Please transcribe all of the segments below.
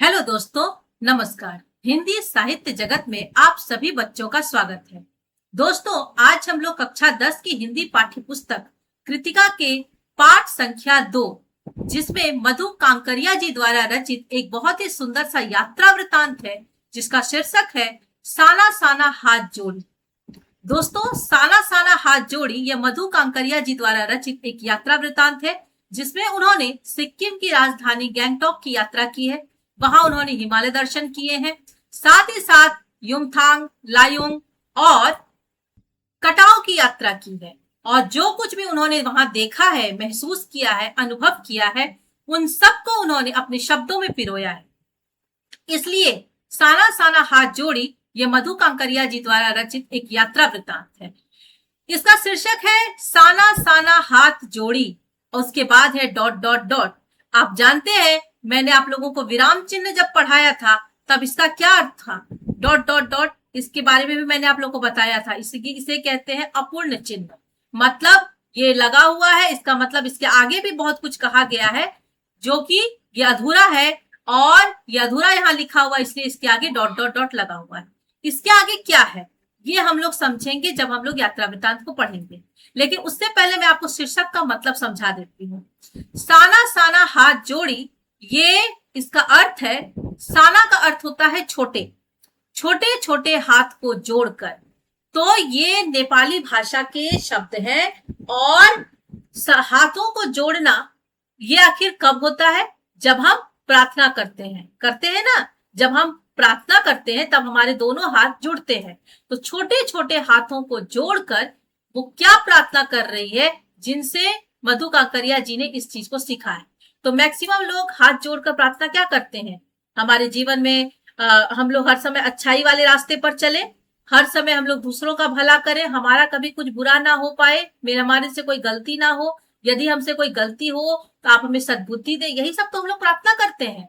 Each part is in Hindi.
हेलो दोस्तों, नमस्कार। हिंदी साहित्य जगत में आप सभी बच्चों का स्वागत है। दोस्तों, आज हम लोग कक्षा 10 की हिंदी पाठ्य पुस्तक कृतिका के पाठ संख्या 2, जिसमें मधु कांकरिया जी द्वारा रचित एक बहुत ही सुंदर सा यात्रा वृतांत है, जिसका शीर्षक है साना साना हाथ जोड़ी। दोस्तों, साना साना हाथ जोड़ी यह मधु कांकरिया जी द्वारा रचित एक यात्रा वृतांत है, जिसमें उन्होंने सिक्किम की राजधानी गैंगटॉक की यात्रा की है। वहां उन्होंने हिमालय दर्शन किए हैं, साथ ही साथ युमथांग, लायुंग और कटाव की यात्रा की है। और जो कुछ भी उन्होंने वहां देखा है, महसूस किया है, अनुभव किया है, उन सबको उन्होंने अपने शब्दों में पिरोया है। इसलिए साना साना हाथ जोड़ी ये मधु कांकरिया जी द्वारा रचित एक यात्रा वृतांत है। इसका शीर्षक है साना साना हाथ जोड़ी और उसके बाद है डॉट डॉट डॉट। आप जानते हैं, मैंने आप लोगों को विराम चिन्ह जब पढ़ाया था तब इसका क्या अर्थ था। डॉट डॉट डॉट इसके बारे में भी मैंने आप लोगों को बताया था। इसे कहते हैं अपूर्ण चिन्ह। मतलब ये लगा हुआ है, इसका मतलब इसके आगे भी बहुत कुछ कहा गया है जो कि ये अधूरा है, और ये अधूरा यहाँ लिखा हुआ, इसलिए इसके आगे डॉट डॉट डॉट लगा हुआ है। इसके आगे क्या है ये हम लोग समझेंगे जब हम लोग यात्रा वृतांत को पढ़ेंगे। लेकिन उससे पहले मैं आपको शीर्षक का मतलब समझा देती हूँ। साना साना हाथ जोड़ी, ये इसका अर्थ है, साना का अर्थ होता है छोटे छोटे छोटे हाथ को जोड़कर। तो ये नेपाली भाषा के शब्द है। और हाथों को जोड़ना ये आखिर कब होता है? जब हम प्रार्थना करते हैं ना। जब हम प्रार्थना करते हैं तब हमारे दोनों हाथ जुड़ते हैं। तो छोटे छोटे हाथों को जोड़कर वो क्या प्रार्थना कर रही है, जिनसे मधु कांकरिया जी ने इस चीज को सीखा है। तो मैक्सिमम लोग हाथ जोड़कर प्रार्थना क्या करते हैं हमारे जीवन में? हम लोग हर समय अच्छाई वाले रास्ते पर चले, हर समय हम लोग दूसरों का भला करें, हमारा कभी कुछ बुरा ना हो पाए, हमारे से कोई गलती ना हो। यदि हमसे कोई गलती हो तो आप हमें सद्बुद्धि दे, यही सब तो हम लोग प्रार्थना करते हैं।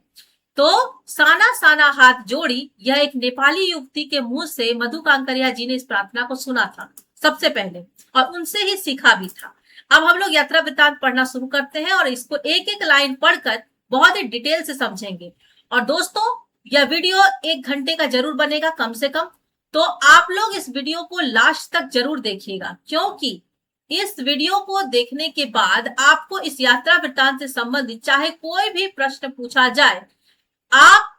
तो साना साना हाथ जोड़ी, यह एक नेपाली युवती के मुंह से मधु कांकरिया जी ने इस प्रार्थना को सुना था सबसे पहले, और उनसे ही सीखा भी था। अब हम लोग यात्रा वृतांत पढ़ना शुरू करते हैं और इसको एक एक लाइन पढ़कर बहुत ही डिटेल से समझेंगे। और दोस्तों, यह वीडियो 1 घंटे का जरूर बनेगा कम से कम। तो आप लोग इस वीडियो को लास्ट तक जरूर देखिएगा, क्योंकि इस वीडियो को देखने के बाद आपको इस यात्रा वृतांत से संबंधित चाहे कोई भी प्रश्न पूछा जाए, आप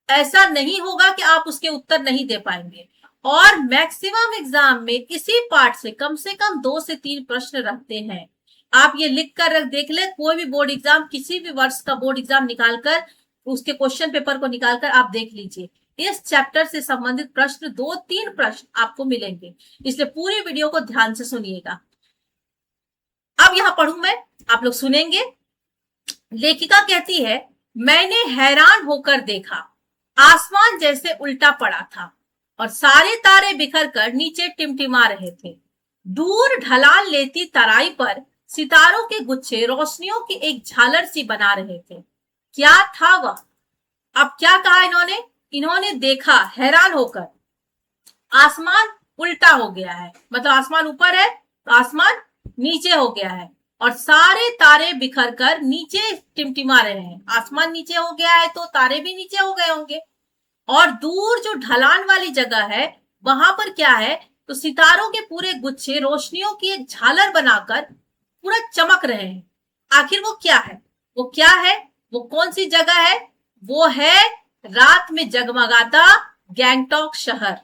ऐसा नहीं होगा कि आप उसके उत्तर नहीं दे पाएंगे। और मैक्सिमम एग्जाम में इसी पार्ट से कम 2 से 3 प्रश्न रखते हैं। आप ये लिख कर रख देख ले, कोई भी बोर्ड एग्जाम, किसी भी वर्ष का बोर्ड एग्जाम निकालकर उसके क्वेश्चन पेपर को निकालकर आप देख लीजिए, इस चैप्टर से संबंधित प्रश्न 2-3 प्रश्न आपको मिलेंगे। इसलिए पूरी वीडियो को ध्यान से सुनिएगा। अब यहां पढ़ू मैं, आप लोग सुनेंगे। लेखिका कहती है, मैंने हैरान होकर देखा, आसमान जैसे उल्टा पड़ा था और सारे तारे बिखर कर नीचे टिमटिमा रहे थे। दूर ढलान लेती तराई पर सितारों के गुच्छे रोशनियों की एक झालर सी बना रहे थे। क्या था वह? अब क्या कहा इन्होंने देखा हैरान होकर, आसमान उल्टा हो गया है, मतलब आसमान ऊपर है तो आसमान नीचे हो गया है, और सारे तारे बिखर कर नीचे टिमटिमा रहे हैं। आसमान नीचे हो गया है तो तारे भी नीचे हो गए होंगे। और दूर जो ढलान वाली जगह है वहां पर क्या है, तो सितारों के पूरे गुच्छे रोशनियों की एक झालर बनाकर पूरा चमक रहे हैं। आखिर वो क्या है? वो कौन सी जगह है? वो है रात में जगमगाता गैंगटॉक शहर।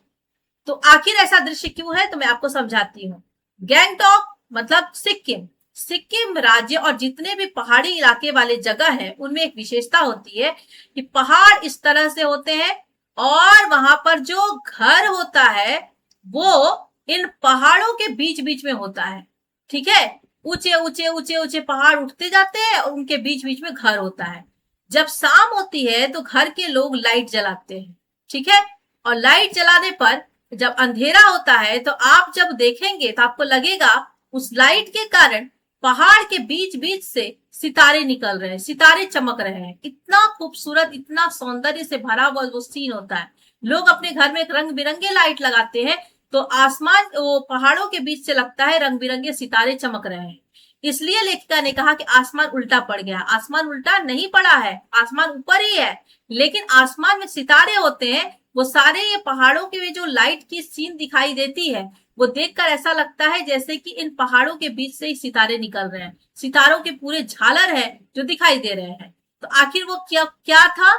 तो आखिर ऐसा दृश्य क्यों है, तो मैं आपको समझाती हूँ। गैंगटॉक मतलब सिक्किम राज्य और जितने भी पहाड़ी इलाके वाले जगह है उनमें एक विशेषता होती है कि पहाड़ इस तरह से होते हैं, और वहां पर जो घर होता है वो इन पहाड़ों के बीच बीच में होता है। ठीक है, ऊंचे ऊंचे ऊंचे ऊंचे पहाड़ उठते जाते हैं और उनके बीच बीच में घर होता है। जब शाम होती है तो घर के लोग लाइट जलाते हैं। ठीक है, और लाइट जलाने पर जब अंधेरा होता है तो आप जब देखेंगे तो आपको लगेगा उस लाइट के कारण पहाड़ के बीच बीच से सितारे निकल रहे हैं, सितारे चमक रहे हैं। इतना खूबसूरत, इतना सौंदर्य से भरा हुआ वो सीन होता है। लोग अपने घर में रंग बिरंगे लाइट लगाते हैं तो आसमान वो पहाड़ों के बीच से लगता है रंग बिरंगे सितारे चमक रहे हैं। इसलिए लेखिका ने कहा कि आसमान उल्टा पड़ गया। आसमान उल्टा नहीं पड़ा है, आसमान ऊपर ही है, लेकिन आसमान में सितारे होते हैं, वो सारे ये पहाड़ों के जो लाइट की सीन दिखाई देती है, वो देखकर ऐसा लगता है जैसे कि इन पहाड़ों के बीच से ही सितारे निकल रहे हैं, सितारों के पूरे झालर है जो दिखाई दे रहे हैं। तो आखिर वो क्या क्या था?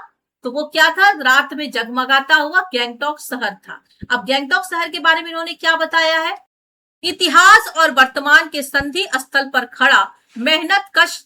तो वो क्या था? रात में जगमगाता हुआ गैंगटॉक शहर था। अब गैंगटॉक शहर के बारे में इन्होंने क्या बताया है? इतिहास और वर्तमान के संधि स्थल पर खड़ा मेहनत कश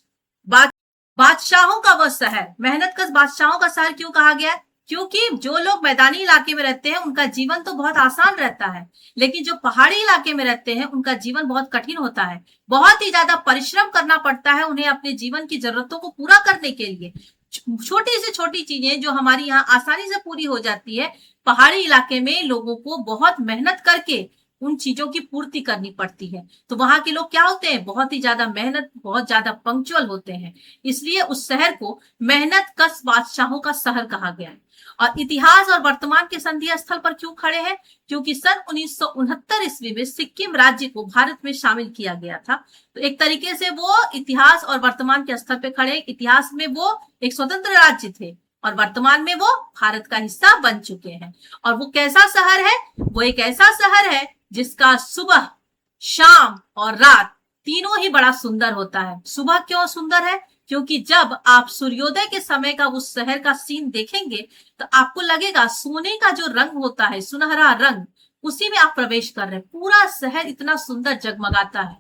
बादशाहों का वह शहर। मेहनत कश बादशाहों का शहर क्यों कहा गया? क्योंकि जो लोग मैदानी इलाके में रहते हैं उनका जीवन तो बहुत आसान रहता है, लेकिन जो पहाड़ी इलाके में रहते हैं उनका जीवन बहुत कठिन होता है। बहुत ही ज्यादा परिश्रम करना पड़ता है उन्हें अपने जीवन की जरूरतों को पूरा करने के लिए। छोटी से छोटी चीजें जो हमारी यहाँ आसानी से पूरी हो जाती है, पहाड़ी इलाके में लोगों को बहुत मेहनत करके उन चीजों की पूर्ति करनी पड़ती है। तो वहां के लोग क्या होते हैं? बहुत ही ज्यादा मेहनत, बहुत ज्यादा पंक्चुअल होते हैं। इसलिए उस शहर को मेहनत कश बादशाहों का शहर कहा गया है। और इतिहास और वर्तमान के संधि स्थल पर क्यों खड़े हैं? क्योंकि सन 1969 ईस्वी में सिक्किम राज्य को भारत में शामिल किया गया था। तो एक तरीके से वो इतिहास और वर्तमान के स्तर पे खड़े। इतिहास में वो एक स्वतंत्र राज्य थे और वर्तमान में वो भारत का हिस्सा बन चुके हैं। और वो कैसा शहर है? वो एक ऐसा शहर है जिसका सुबह, शाम और रात तीनों ही बड़ा सुंदर होता है। सुबह क्यों सुंदर है? क्योंकि जब आप सूर्योदय के समय का उस शहर का सीन देखेंगे तो आपको लगेगा सोने का जो रंग होता है, सुनहरा रंग, उसी में आप प्रवेश कर रहे हैं। पूरा शहर इतना सुंदर जगमगाता है।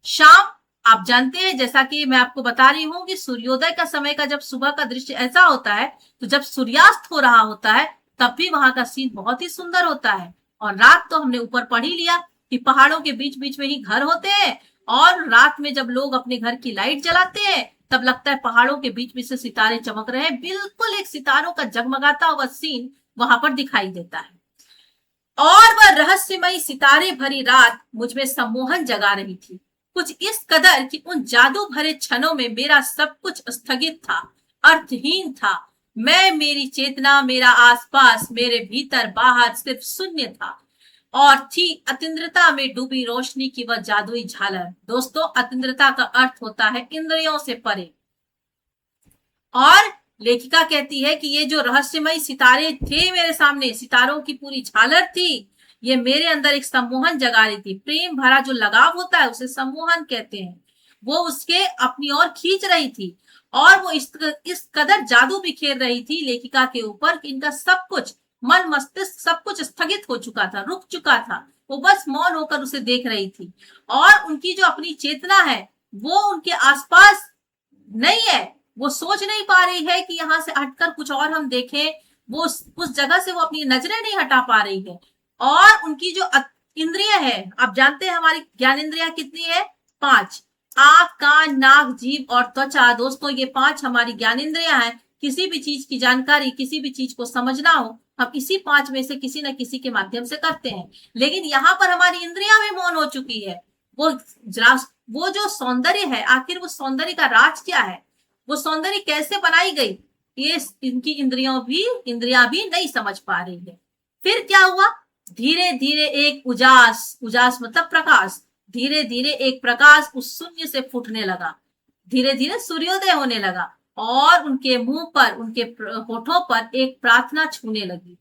शाम, आप जानते हैं, जैसा कि मैं आपको बता रही हूँ कि सूर्योदय का समय का जब सुबह का दृश्य ऐसा होता है, तो जब सूर्यास्त हो रहा होता है तब भी वहां का सीन बहुत ही सुंदर होता है। और रात तो हमने ऊपर पढ़ ही लिया कि पहाड़ों के बीच बीच में ही घर होते हैं, और रात में जब लोग अपने घर की लाइट जलाते हैं तब लगता है पहाड़ों के बीच बीच से सितारे चमक रहे हैं। बिल्कुल एक सितारों का जगमगाता हुआ सीन वहां पर दिखाई देता है। और वह रहस्यमयी सितारे भरी रात मुझ में सम्मोहन जगा रही थी, कुछ इस कदर कि उन जादू भरे क्षणों में मेरा सब कुछ स्थगित था, अर्थहीन था। मैं, मेरी चेतना, मेरा आसपास, मेरे भीतर बाहर सिर्फ शून्य था और थी अतीन्द्रता में डूबी रोशनी की वह जादुई झालर। दोस्तों, अतीन्द्रता का अर्थ होता है इंद्रियों से परे। और लेखिका कहती है कि ये जो रहस्यमय सितारे थे मेरे सामने, सितारों की पूरी झालर थी, ये मेरे अंदर एक सम्मोहन जगा रही थी। प्रेम भरा जो लगाव होता है उसे सम्मोहन कहते हैं। वो उसके अपनी ओर खींच रही थी और वो इस कदर जादू बिखेर रही थी लेखिका के ऊपर कि इनका सब कुछ, मन मस्तिष्क सब कुछ स्थगित हो चुका था, रुक चुका था। वो बस मौन होकर उसे देख रही थी और उनकी जो अपनी चेतना है वो उनके आसपास नहीं है। वो सोच नहीं पा रही है कि यहाँ से हटकर कुछ और हम देखें। वो उस जगह से वो अपनी नजरें नहीं हटा पा रही है। और उनकी जो इंद्रिय है, आप जानते हैं हमारी ज्ञान इंद्रिया कितनी है? 5। आंख, कान, नाक, जीभ और त्वचा। दोस्तों, ये 5 हमारी ज्ञान इंद्रिया है। किसी भी चीज की जानकारी, किसी भी चीज को समझना हो, हम इसी 5 में से किसी न किसी के माध्यम से करते हैं। लेकिन यहाँ पर हमारी इंद्रिया भी मौन हो चुकी है। वो जो सौंदर्य है, आखिर वो सौंदर्य का राज क्या है? वो सौंदर्य कैसे बनाई गई, ये इनकी इंद्रियां भी नहीं समझ पा रही है। फिर क्या हुआ? धीरे धीरे एक उजास मतलब प्रकाश, धीरे धीरे एक प्रकाश उस शून्य से फूटने लगा। धीरे धीरे सूर्योदय होने लगा और उनके मुंह पर, उनके होठों पर एक प्रार्थना छूने लगी।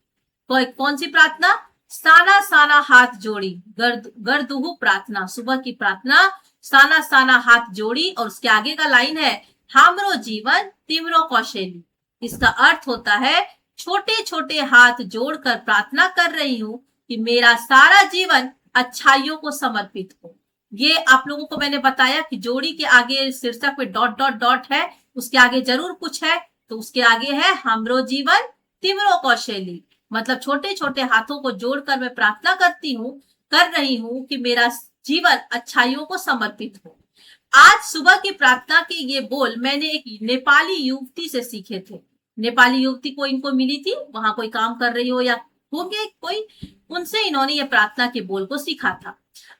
कौन सी प्रार्थना? साना साना हाथ जोड़ी, गर्दुहु प्रार्थना, सुबह की प्रार्थना। साना साना हाथ जोड़ी और उसके आगे का लाइन है, हमरो जीवन तिमरो कौशेली। इसका अर्थ होता है, छोटे छोटे हाथ जोड़कर प्रार्थना कर रही हूँ कि मेरा सारा जीवन अच्छाइयों को समर्पित हो। ये आप लोगों को मैंने बताया कि जोड़ी के आगे शीर्षक में डॉट डॉट डॉट है, उसके आगे जरूर कुछ है, तो उसके आगे है हमरो जीवन तिमरो कौशेली। मतलब छोटे छोटे हाथों को जोड़कर मैं प्रार्थना कर रही हूँ कि मेरा जीवन अच्छाइयों को समर्पित हो। आज सुबह की प्रार्थना के ये बोल मैंने एक नेपाली युवती से सीखे थे। नेपाली युवती को इनको मिली थी, वहां कोई काम कर रही हो या होंगे कोई, उनसे इन्होंने ये प्रार्थना के बोल को सीखा था।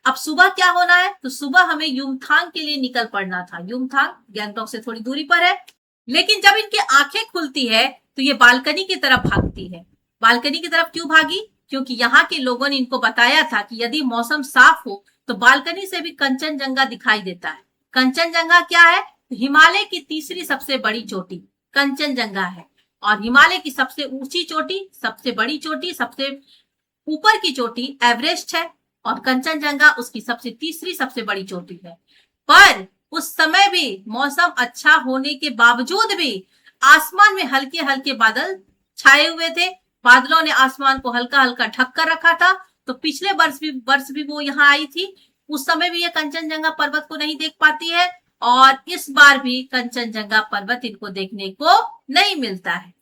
अब सुबह क्या होना है? तो सुबह हमें युमथांग के लिए निकल पड़ना था। युमथांग गैंगटॉक से थोड़ी दूरी पर है। लेकिन जब इनकी आंखें खुलती है तो ये बालकनी की तरफ भागती है। बालकनी की तरफ क्यों भागी? क्योंकि यहाँ के लोगों ने इनको बताया था कि यदि मौसम साफ हो तो बालकनी से भी कंचनजंगा दिखाई देता है। कंचनजंगा क्या है? हिमालय की तीसरी सबसे बड़ी चोटी कंचनजंगा है, और हिमालय की सबसे ऊंची चोटी, सबसे बड़ी चोटी, सबसे ऊपर की चोटी एवरेस्ट है, और कंचनजंगा उसकी सबसे तीसरी सबसे बड़ी चोटी है। पर उस समय भी मौसम अच्छा होने के बावजूद भी आसमान में हल्के हल्के बादल छाए हुए थे। बादलों ने आसमान को हल्का हल्का ढक कर रखा था। तो पिछले वर्ष भी वो यहाँ आई थी, उस समय भी ये कंचनजंगा पर्वत को नहीं देख पाती है, और इस बार भी कंचनजंगा पर्वत इनको देखने को नहीं मिलता है।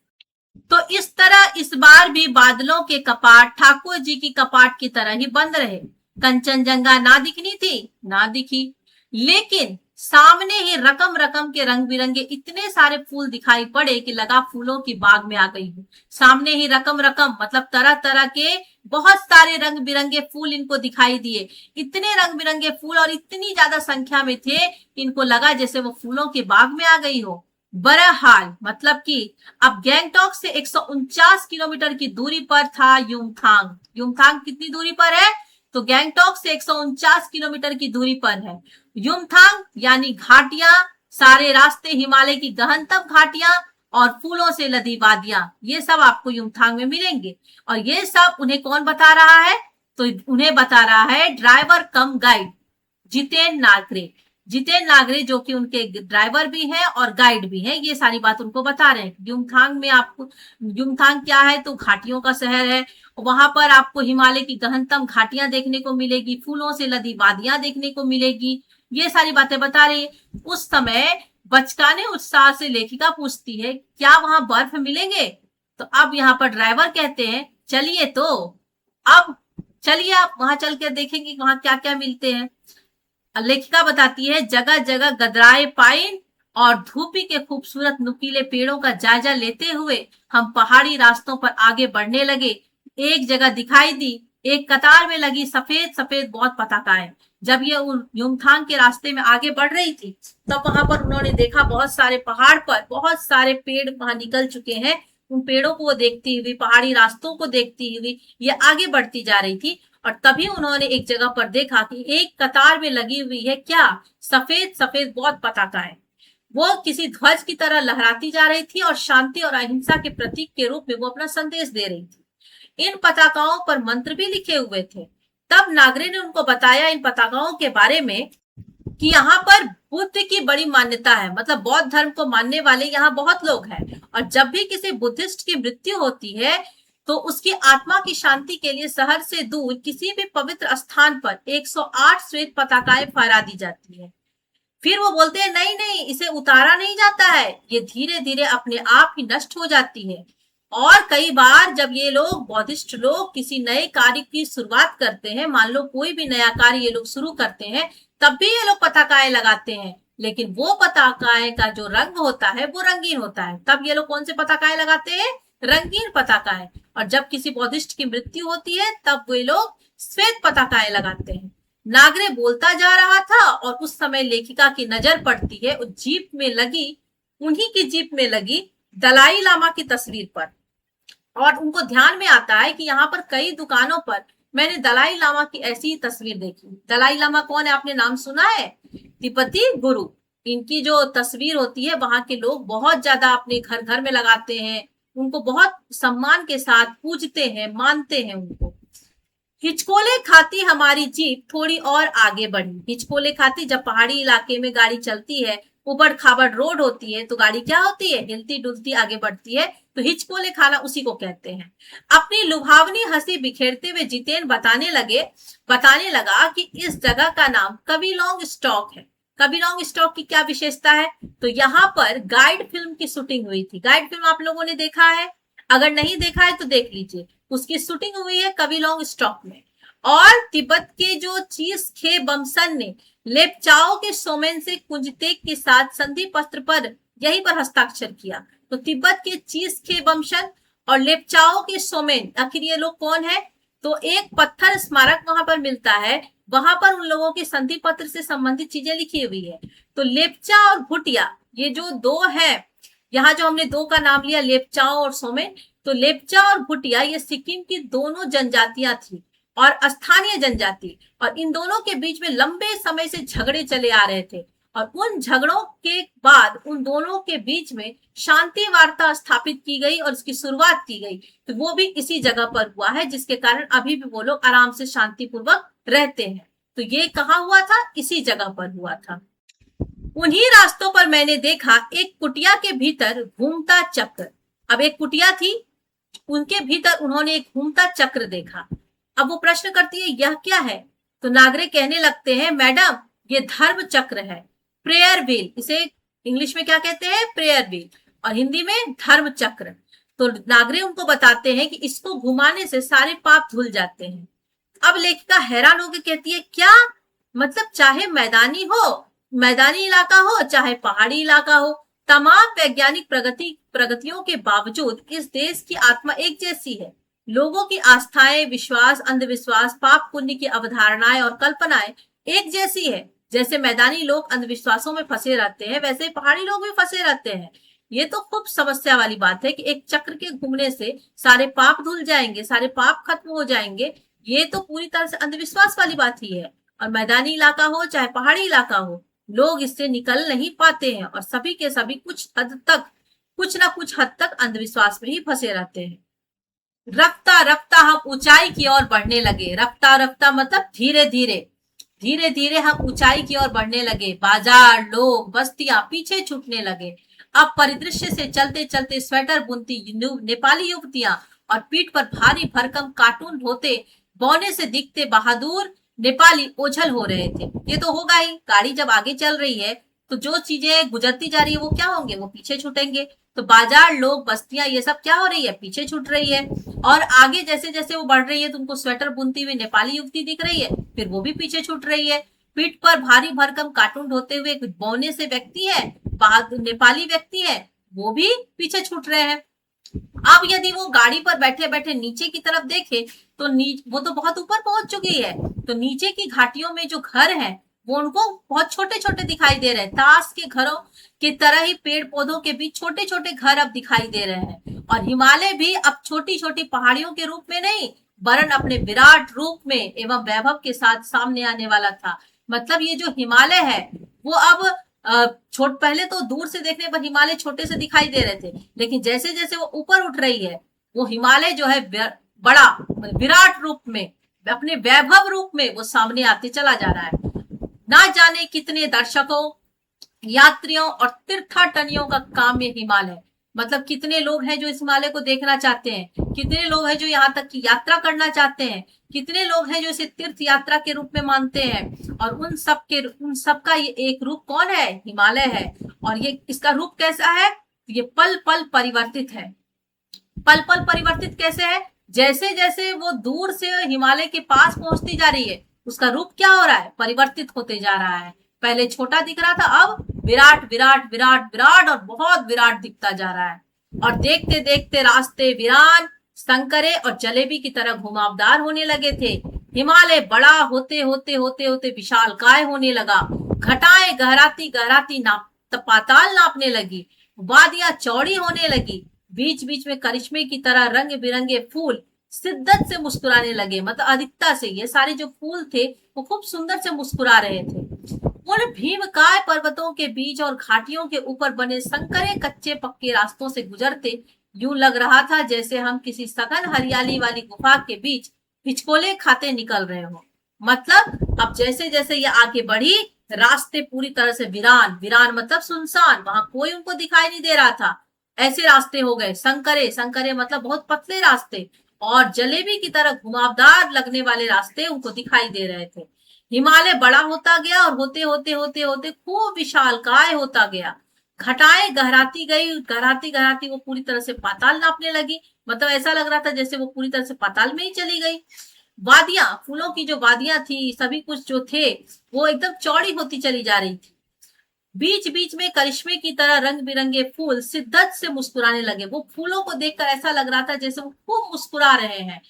तो इस तरह इस बार भी बादलों के कपाट ठाकुर जी की कपाट की तरह ही बंद रहे। कंचनजंगा ना दिखनी थी, ना दिखी, लेकिन सामने ही रकम रकम के रंग बिरंगे इतने सारे फूल दिखाई पड़े कि लगा फूलों की बाग में आ गई हूँ। सामने ही रकम रकम मतलब तरह तरह के बहुत सारे रंग बिरंगे फूल इनको दिखाई दिए। इतने रंग बिरंगे फूल और इतनी ज्यादा संख्या में थे, इनको लगा जैसे वो फूलों के बाग में आ गई हो। बहरहाल मतलब कि अब गैंगटॉक से 149 किलोमीटर की दूरी पर था युमथांग। युमथांग कितनी दूरी पर है? तो गैंगटॉक से 149 किलोमीटर की दूरी पर है युमथांग, यानी घाटियां, सारे रास्ते हिमालय की गहनतम घाटियां और फूलों से लदी वादियां, ये सब आपको युमथांग में मिलेंगे। और ये सब उन्हें कौन बता रहा है? तो उन्हें बता रहा है ड्राइवर कम गाइड जितेन नागरे। जितेन नागरे जो कि उनके ड्राइवर भी हैं और गाइड भी हैं, ये सारी बात उनको बता रहे हैं। युमथांग में आपको, युमथांग क्या है? तो घाटियों का शहर है। वहां पर आपको हिमालय की गहनतम घाटियां देखने को मिलेगी, फूलों से लदी वादियां देखने को मिलेगी, ये सारी बातें बता रही है। उस समय बचकाने उत्साह से लेखिका पूछती है क्या वहां बर्फ मिलेंगे? तो अब यहाँ पर ड्राइवर कहते हैं चलिए, तो अब चलिए आप वहां चल कर देखेंगे वहां क्या क्या मिलते हैं। लेखिका बताती है जगह जगह गदराए पाइन और धूपी के खूबसूरत नुकीले पेड़ों का जायजा लेते हुए हम पहाड़ी रास्तों पर आगे बढ़ने लगे। एक जगह दिखाई दी एक कतार में लगी सफेद सफेद बहुत पताकाएं। जब ये युमथांग के रास्ते में आगे बढ़ रही थी, तब वहां पर उन्होंने देखा बहुत सारे पहाड़ पर बहुत सारे पेड़ वहां निकल चुके हैं। उन पेड़ों को वो देखती हुई, पहाड़ी रास्तों को देखती हुई ये आगे बढ़ती जा रही थी। और तभी उन्होंने एक जगह पर देखा कि एक कतार में लगी हुई है क्या? सफेद सफेद बहुत पताकाएं। वो किसी ध्वज की तरह लहराती जा रही थी और शांति और अहिंसा के प्रतीक के रूप में वो अपना संदेश दे रही थी। इन पताकाओं पर मंत्र भी लिखे हुए थे। तब नागरे ने उनको बताया इन पताकाओं के बारे में कि यहाँ पर बुद्ध की बड़ी मान्यता है, मतलब बौद्ध धर्म को मानने वाले यहाँ बहुत लोग हैं, और जब भी किसी बुद्धिस्ट की मृत्यु होती है तो उसकी आत्मा की शांति के लिए शहर से दूर किसी भी पवित्र स्थान पर 108 श्वेत पताकाएं फहरा दी जाती है। फिर वो बोलते हैं नहीं नहीं, इसे उतारा नहीं जाता है, ये धीरे धीरे अपने आप ही नष्ट हो जाती है। और कई बार जब ये लोग बौद्धिस्ट लोग किसी नए कार्य की शुरुआत करते हैं, मान लो कोई भी नया कार्य ये लोग शुरू करते हैं, तब भी ये लोग पताकाएं लगाते हैं, लेकिन वो पताकाएं का जो रंग होता है वो रंगीन होता है। तब ये लोग कौन से पताकाएं लगाते हैं? रंगीन पताकाएं। और जब किसी बौद्धिस्ट की मृत्यु होती है तब वे लोग श्वेत पताकाएं लगाते हैं। नागरे बोलता जा रहा था और उस समय लेखिका की नजर पड़ती है उस जीप में लगी, उन्हीं की जीप में लगी दलाई लामा की तस्वीर पर, और उनको ध्यान में आता है कि यहाँ पर कई दुकानों पर मैंने दलाई लामा की ऐसी ही तस्वीर देखी। दलाई लामा कौन है? आपने नाम सुना है? तिब्बती गुरु। इनकी जो तस्वीर होती है वहां के लोग बहुत ज्यादा अपने घर घर में लगाते हैं, उनको बहुत सम्मान के साथ पूजते हैं, मानते हैं उनको। हिचकोले खाती हमारी जीप थोड़ी और आगे बढ़ी। हिचकोले खाती, जब पहाड़ी इलाके में गाड़ी चलती है, उबड़ खाबड़ रोड होती है, तो गाड़ी क्या होती है? हिलती डुलती आगे बढ़ती है, तो हिचकोले खाना उसी को कहते हैं। अपनी लुभावनी हंसी बिखेरते हुए जितेन बताने लगा कि इस जगह का नाम कविलोंग स्टॉक है। कविलोंग स्टॉक की क्या विशेषता है? तो यहाँ पर गाइड फिल्म की शूटिंग हुई थी। गाइड फिल्म आप लोगों ने देखा है? अगर नहीं देखा है तो देख लीजिए, उसकी शूटिंग हुई है कविलोंग स्टॉक में। और तिब्बत के जो चीज खे बमसन ने लेपचाओ के सोमेन से कुंजतेक के साथ संधि पत्र पर यहीं पर हस्ताक्षर किया। तो तिब्बत के चीज खे बमसन और लेपचाओ के सोमेन, आखिर ये लोग कौन है? तो एक पत्थर स्मारक वहां पर मिलता है, वहां पर उन लोगों के संधि पत्र से संबंधित चीजें लिखी हुई है। तो लेपचा और भुटिया, ये जो दो है, यहाँ जो हमने दो का नाम लिया लेपचाओ और सोमेन, तो लेपचा और भुटिया ये सिक्किम की दोनों जनजातियां थी और स्थानीय जनजाति, और इन दोनों के बीच में लंबे समय से झगड़े चले आ रहे थे। और उन झगड़ों के बाद उन दोनों के बीच में शांति वार्ता स्थापित की गई और उसकी शुरुआत की गई। तो वो भी इसी जगह पर हुआ है, जिसके कारण अभी भी वो लोग आराम से शांतिपूर्वक रहते हैं। तो ये कहाँ हुआ था? इसी जगह पर हुआ था। उन्हीं रास्तों पर मैंने देखा एक कुटिया के भीतर घूमता चक्र। अब एक कुटिया थी, उनके भीतर उन्होंने एक घूमता चक्र देखा। अब वो प्रश्न करती है, यह क्या है? तो नागरिक कहने लगते हैं, मैडम ये धर्म चक्र है, प्रेयर व्हील। इसे इंग्लिश में क्या कहते हैं? प्रेयर व्हील, और हिंदी में धर्म चक्र। तो नागरिक उनको बताते हैं कि इसको घुमाने से सारे पाप धुल जाते हैं। अब लेखिका हैरान होकर कहती है, क्या मतलब? चाहे मैदानी इलाका हो, चाहे पहाड़ी इलाका हो, तमाम वैज्ञानिक प्रगतियों के बावजूद इस देश की आत्मा एक जैसी है। लोगों की आस्थाएं, विश्वास, अंधविश्वास, पाप पुण्य की अवधारणाएं और कल्पनाएं एक जैसी है। जैसे मैदानी लोग अंधविश्वासों में फंसे रहते हैं, वैसे पहाड़ी लोग भी फंसे रहते हैं। ये तो खूब समस्या वाली बात है कि एक चक्र के घूमने से सारे पाप धुल जाएंगे, सारे पाप खत्म हो जाएंगे। ये तो पूरी तरह से अंधविश्वास वाली बात ही है। और मैदानी इलाका हो चाहे पहाड़ी इलाका हो, लोग इससे निकल नहीं पाते हैं और सभी के सभी कुछ ना कुछ हद तक अंधविश्वास में ही फंसे रहते हैं। रफ्ता रफ्ता हम ऊंचाई की ओर बढ़ने लगे। रफ्ता रफ्ता मतलब धीरे धीरे, धीरे धीरे हम ऊंचाई की ओर बढ़ने लगे। बाजार, लोग, बस्तियां पीछे छूटने लगे। अब परिदृश्य से चलते चलते स्वेटर बुनती नेपाली युवतियां और पीठ पर भारी भरकम कार्टून ढोते बौने से दिखते बहादुर नेपाली ओझल हो रहे थे। ये तो होगा ही, गाड़ी जब आगे चल रही है तो जो चीजें गुजरती जा रही है वो क्या होंगे? वो पीछे छूटेंगे। तो बाजार, लोग, बस्तियां, ये सब क्या हो रही है? पीछे छूट रही है। और आगे जैसे जैसे वो बढ़ रही है तो उनको स्वेटर बुनती हुई नेपाली युवती दिख रही है, फिर वो भी पीछे छूट रही है। पीठ पर भारी भरकम कार्टून ढोते हुए कुछ बौने से व्यक्ति है, बहादुर नेपाली व्यक्ति है, वो भी पीछे छूट रहे हैं। अब यदि वो गाड़ी पर बैठे बैठे नीचे की तरफ देखे तो वो तो बहुत ऊपर पहुंच चुकी है। तो नीचे की घाटियों में जो घर हैं वो उनको बहुत छोटे छोटे दिखाई दे रहे हैं। ताश के घरों की तरह ही पेड़ पौधों के बीच छोटे छोटे घर अब दिखाई दे रहे हैं। और हिमालय भी अब छोटी छोटी पहाड़ियों के रूप में नहीं, वरन अपने विराट रूप में एवं वैभव के साथ सामने आने वाला था। मतलब ये जो हिमालय है वो अब पहले तो दूर से देखने पर हिमालय छोटे से दिखाई दे रहे थे, लेकिन जैसे जैसे वो ऊपर उठ रही है वो हिमालय जो है बड़ा विराट रूप में, अपने वैभव रूप में वो सामने आते चला जा रहा है। ना जाने कितने दर्शकों, यात्रियों और तीर्थाटनियों का काम ये हिमालय। मतलब कितने लोग हैं जो इस हिमालय को देखना चाहते हैं, कितने लोग हैं जो यहाँ तक की यात्रा करना चाहते हैं, कितने लोग हैं जो इसे तीर्थ यात्रा के रूप में मानते हैं। और उन सब का ये एक रूप कौन है? हिमालय है। और ये इसका रूप कैसा है? ये पल पल परिवर्तित है। पल पल परिवर्तित कैसे है? जैसे जैसे वो दूर से हिमालय के पास पहुंचती जा रही है उसका रूप क्या हो रहा है? परिवर्तित होते जा रहा है। पहले छोटा दिख रहा था, अब विराट विराट विराट विराट और बहुत विराट दिखता जा रहा है। और देखते देखते रास्ते वीरान, संकरे और जलेबी की तरह घुमावदार होने लगे थे। हिमालय बड़ा होते होते होते होते विशालकाय होने लगा। घटाएं गहराती गहराती पाताल नापने लगी। वादियां चौड़ी होने लगी। बीच बीच में करिश्मे की तरह रंग बिरंगे फूल शिद्दत से मुस्कुराने लगे। मतलब अधिकता से ये सारे जो फूल थे वो खूब सुंदर से मुस्कुरा रहे थे। उन भीमकाय पर्वतों के बीच और घाटियों के ऊपर बने संकरे कच्चे पक्के रास्तों से गुजरते यूं लग रहा था जैसे हम किसी सघन हरियाली वाली गुफा के बीच हिचकोले खाते निकल रहे हो। मतलब अब जैसे जैसे ये आगे बढ़ी, रास्ते पूरी तरह से वीरान, वीरान मतलब सुनसान, वहां कोई उनको दिखाई नहीं दे रहा था, ऐसे रास्ते हो गए। संकरे, संकरे मतलब बहुत पतले रास्ते, और जलेबी की तरह घुमावदार लगने वाले रास्ते उनको दिखाई दे रहे थे। हिमालय बड़ा होता गया और होते होते होते होते खूब विशालकाय होता गया। घटाएं गहराती गई, गहराती गहराती वो पूरी तरह से पाताल नापने लगी। मतलब ऐसा लग रहा था जैसे वो पूरी तरह से पाताल में ही चली गई। वादियां, फूलों की जो वादियां थी, सभी कुछ जो थे वो एकदम चौड़ी होती चली जा रही थी। बीच बीच में करिश्मे की तरह रंग बिरंगे फूल शिद्दत से मुस्कुराने लगे। वो फूलों को देखकर ऐसा लग रहा था जैसे वो खूब मुस्कुरा रहे हैं।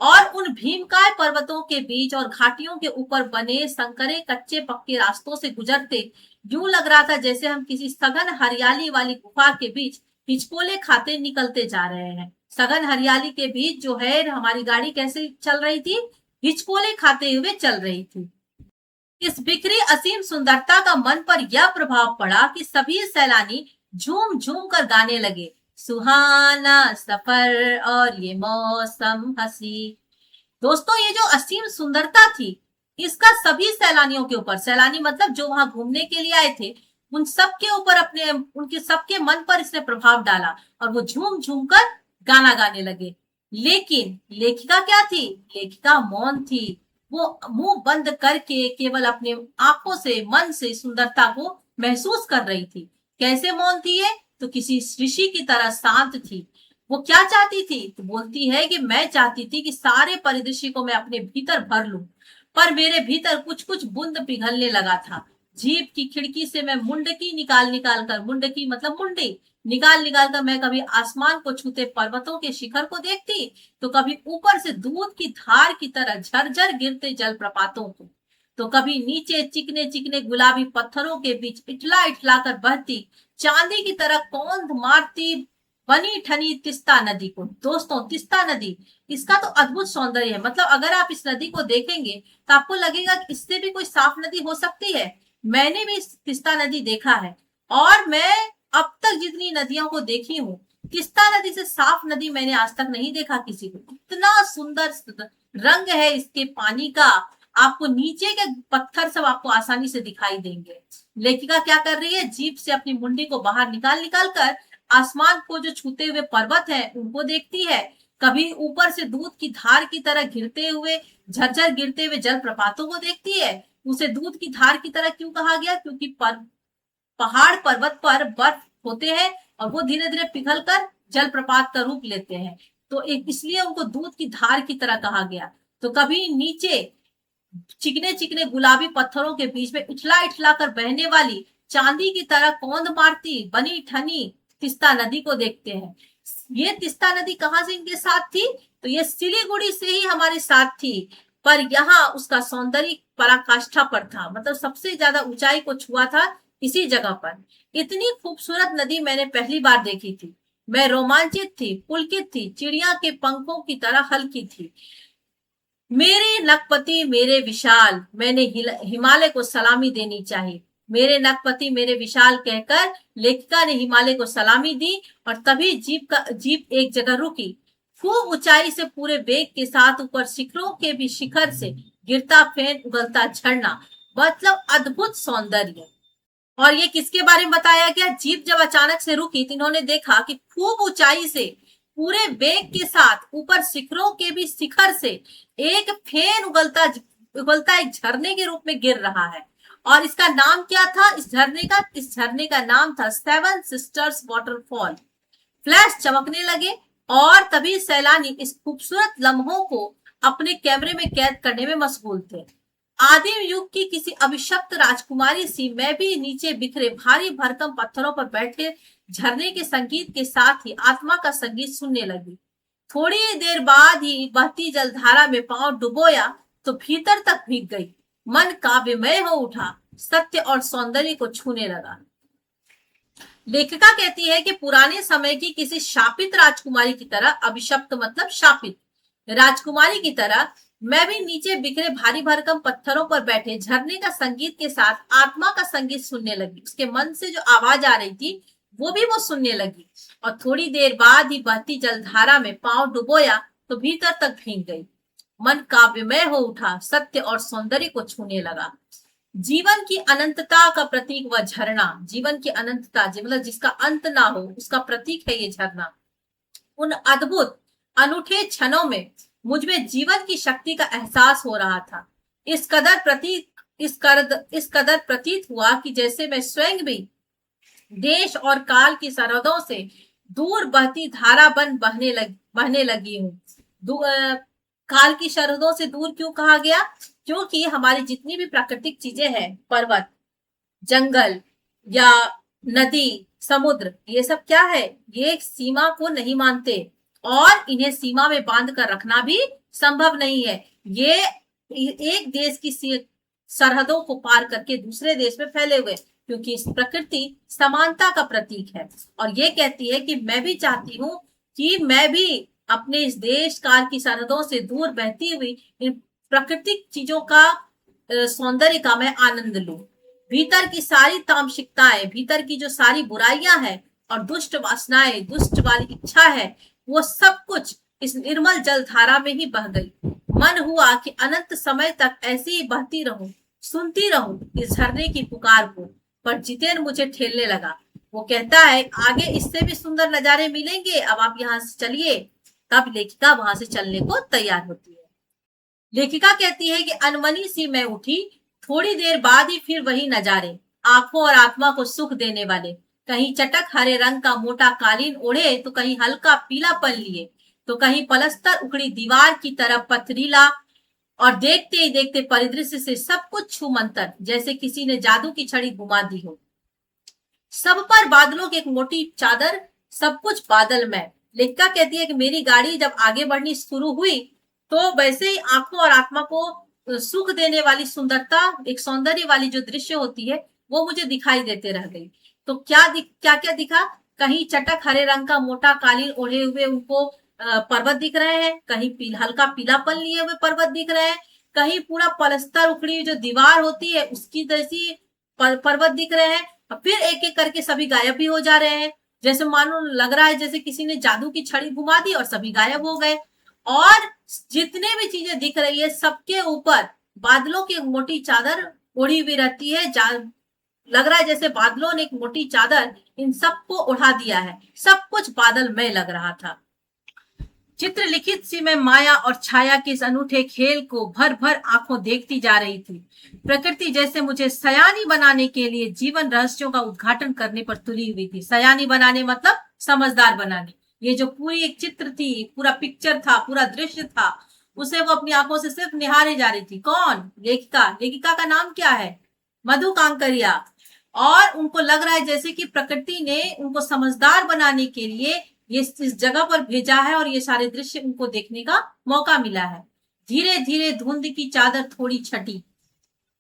और उन भीमकाय पर्वतों के बीच और घाटियों के ऊपर बने संकरे कच्चे पक्के रास्तों से गुजरते यूं लग रहा था जैसे हम किसी सघन हरियाली वाली गुफा के बीच हिचकोले खाते निकलते जा रहे हैं। सघन हरियाली के बीच जो है हमारी गाड़ी कैसे चल रही थी? हिचकोले खाते हुए चल रही थी। इस बिखरी असीम सुंदरता का मन पर यह प्रभाव पड़ा कि सभी सैलानी झूम झूम कर गाने लगे, सुहाना सफर और ये मौसम हंसी। दोस्तों, ये जो असीम सुंदरता थी, इसका सभी सैलानियों के ऊपर, सैलानी मतलब जो वहां घूमने के लिए आए थे, उन सबके ऊपर, अपने उनके सबके मन पर इसने प्रभाव डाला और वो झूम झूम कर गाना गाने लगे। लेकिन लेखिका क्या थी? लेखिका मौन थी। वो मुंह बंद करके केवल अपने आंखों से, मन से सुंदरता को महसूस कर रही थी। कैसे मौन थी ये? तो किसी ऋषि की तरह शांत थी। वो क्या चाहती थी? तो बोलती है कि मैं चाहती थी कि सारे परिदृश्य को मैं अपने भीतर भर लूं, पर मेरे भीतर कुछ कुछ बूंद पिघलने लगा था। जीप की खिड़की से मैं मुंडकी निकाल निकाल कर, मुंडकी मतलब मुंडी, निकाल निकाल कर मैं कभी आसमान को छूते पर्वतों के शिखर को देखती, तो कभी ऊपर से दूध की धार की तरह झरझर गिरते जलप्रपातों को, तो कभी नीचे चिकने चिकने गुलाबी पत्थरों के बीच इठला इठला कर बहती चांदी की तरह कौंध मारती बनी ठनी तिस्ता नदी को। दोस्तों, तिस्ता नदी, इसका तो अद्भुत सौंदर्य है। मतलब अगर आप इस नदी को देखेंगे तो आपको लगेगा कि इससे भी कोई साफ नदी हो सकती है। मैंने भी तिस्ता नदी देखा है, और मैं अब तक जितनी नदियों को देखी हूँ, तिस्ता नदी से साफ नदी मैंने आज तक नहीं देखा किसी को। इतना सुंदर रंग है इसके पानी का, आपको नीचे के पत्थर सब आपको आसानी से दिखाई देंगे। लेखिका क्या कर रही है? जीप से अपनी मुंडी को बाहर निकाल निकाल कर आसमान को जो छूते हुए पर्वत है उनको देखती है, कभी ऊपर से दूध की धार की तरह गिरते हुए, झरझर गिरते हुए जलप्रपातों को देखती है। उसे दूध की धार की तरह क्यों कहा गया? क्योंकि पहाड़ पर्वत पर बर्फ होते हैं और वो धीरे धीरे पिघल कर जलप्रपात का रूप लेते हैं, तो इसलिए उनको दूध की धार की तरह कहा गया। तो कभी नीचे चिकने चिकने गुलाबी पत्थरों के बीच में इठला इठला कर बहने वाली चांदी की तरह कौंध मारती बनी ठनी तिस्ता नदी को देखते हैं। ये तिस्ता नदी कहाँ से इनके साथ थी? तो ये सिलीगुड़ी से ही हमारे साथ थी, पर यहाँ उसका सौंदर्य पराकाष्ठा पर था। मतलब सबसे ज्यादा ऊंचाई को छुआ था इसी जगह पर। इतनी खूबसूरत नदी मैंने पहली बार देखी थी। मैं रोमांचित थी, पुलकित थी, चिड़िया के पंखों की तरह हल्की थी। मेरे नखपति मेरे विशाल, मैंने हिमालय को सलामी देनी चाहिए। मेरे नखपति मेरे विशाल कहकर लेखिका ने हिमालय को सलामी दी, और तभी जीप एक जगह रुकी। खूब ऊंचाई से पूरे वेग के साथ ऊपर शिखरों के भी शिखर से गिरता फेन उगलता झरना, मतलब अद्भुत सौंदर्य। और ये किसके बारे में बताया गया? जीप जब अचानक से रुकी तो इन्होंने देखा कि खूब ऊंचाई से पूरे वेग के साथ ऊपर शिखरों के भी शिखर से एक फेन उगलता एक झरने के रूप में गिर रहा है। और इसका नाम क्या था इस झरने का? इस झरने का नाम था सेवन सिस्टर्स वाटरफॉल। फ्लैश चमकने लगे और तभी सैलानी इस खूबसूरत लम्हों को अपने कैमरे में कैद करने में मशगूल थे। आदिम युग की किसी अभिशप्त राजकुमारी सी मैं भी नीचे बिखरे भारी भरकम पत्थरों पर बैठे झरने के संगीत के साथ ही आत्मा का संगीत सुनने लगी। थोड़ी देर बाद ही बहती जलधारा में पांव डुबोया तो भीतर तक भीग गई। मन काव्यमय हो उठा, सत्य और सौंदर्य को छूने लगा। लेखिका कहती है कि पुराने समय की किसी शापित राजकुमारी की तरह, अभिशप्त मतलब शापित राजकुमारी की तरह, मैं भी नीचे बिखरे भारी भरकम पत्थरों पर बैठे झरने का संगीत के साथ आत्मा का संगीत सुनने लगी। उसके मन से जो आवाज आ रही थी वो भी वो सुनने लगी, और थोड़ी देर बाद ही बहती जलधारा में पांव डुबोया तो भीतर तक भीग गई। मन काव्यमय हो उठा, सत्य और सौंदर्य को छूने लगा। जीवन की अनंतता का प्रतीक वह झरना, जीवन की अनंतता मतलब जिसका अंत ना हो, उसका प्रतीक है ये झरना। उन अद्भुत अनूठे क्षणों में मुझ में जीवन की शक्ति का एहसास हो रहा था। इस कदर प्रतीत हुआ कि जैसे मैं स्वयं भी देश और काल की सरहदों से दूर बहती धारा बहने लगी हूँ। काल की सरहदों से दूर क्यों कहा गया? क्योंकि हमारी जितनी भी प्राकृतिक चीजें हैं, पर्वत, जंगल या नदी, समुद्र, ये सब क्या है? ये एक सीमा को नहीं मानते और इन्हें सीमा में बांध कर रखना भी संभव नहीं है। ये एक देश की सरहदों को पार करके दूसरे देश में फैले हुए, क्योंकि इस प्रकृति समानता का प्रतीक है। और ये कहती है कि मैं भी चाहती हूँ कि मैं भी अपने इस देश काल की सरहदों से दूर बहती हुई इन प्राकृतिक चीजों का सौंदर्य का मैं आनंद लूं। भीतर की सारी तामसिकताएं, भीतर की जो सारी बुराइयां हैं और दुष्ट वासनाएं, दुष्ट वाली इच्छा है, वो सब कुछ इस निर्मल जल धारा में ही बह गई। मन हुआ कि अनंत समय तक ऐसे ही बहती रहूं, सुनती रहूं इस झरने की पुकार को। पर जितेंद्र मुझे ठेलने लगा। वो कहता है आगे इससे भी सुंदर नजारे मिलेंगे, अब आप यहाँ से चलिए। तब लेखिका वहां से चलने को तैयार होती है। लेखिका कहती है कि अनमनी सी मैं उठी, थोड़ी देर बाद ही फिर वही नजारे, आंखों और आत्मा को सुख देने वाले। कहीं चटक हरे रंग का मोटा कालीन ओढ़े, तो कहीं हल्का पीलापन लिए, तो कहीं पलस्तर उखड़ी दीवार की तरफ पथरीला, और देखते ही देखते परिदृश्य से सब कुछ छूमंतर, जैसे किसी ने जादू की छड़ी घुमा दी हो। सब पर बादलों की एक मोटी चादर, सब कुछ बादलमय। लेखिका कहती है कि मेरी गाड़ी जब आगे बढ़नी शुरू हुई, तो वैसे ही आंखों और आत्मा को सुख देने वाली सुंदरता, एक सौंदर्य वाली जो दृश्य होती है, वो मुझे दिखाई देते रह गई। तो क्या क्या दिखा? कहीं चटक हरे रंग का मोटा कालीन ओढ़े हुए उनको पर्वत दिख रहे हैं, कहीं हल्का पीलापन लिए हुए पर्वत दिख रहे हैं, कहीं पूरा पलस्तर उखड़ी जो दीवार होती है उसकी जैसी पर्वत दिख रहे हैं। और फिर एक एक करके सभी गायब भी हो जा रहे हैं, जैसे मानो लग रहा है जैसे किसी ने जादू की छड़ी घुमा दी और सभी गायब हो गए। और जितने भी चीजें दिख रही है, सबके ऊपर बादलों की मोटी चादर ओढ़ी हुई रहती है। लग रहा है जैसे बादलों ने एक मोटी चादर इन सबको उड़ा दिया है, सब कुछ बादलमय लग रहा था। चित्र लिखित सी मैं माया और छाया के इस अनूठे खेल को भर भर आंखों देखती जा रही थी। प्रकृति जैसे मुझे सयानी बनाने के लिए जीवन रहस्यों का उद्घाटन करने पर तुली हुई थी। सयानी बनाने मतलब समझदार बनाने। ये जो पूरी एक चित्र थी, पूरा पिक्चर था, पूरा दृश्य था, उसे वो अपनी आंखों से सिर्फ निहारे जा रही थी। कौन? लेखिका। लेखिका का नाम क्या है? मधु कांकरिया। और उनको लग रहा है जैसे कि प्रकृति ने उनको समझदार बनाने के लिए ये इस जगह पर भेजा है और ये सारे दृश्य उनको देखने का मौका मिला है। धीरे धीरे धुंध की चादर थोड़ी छटी,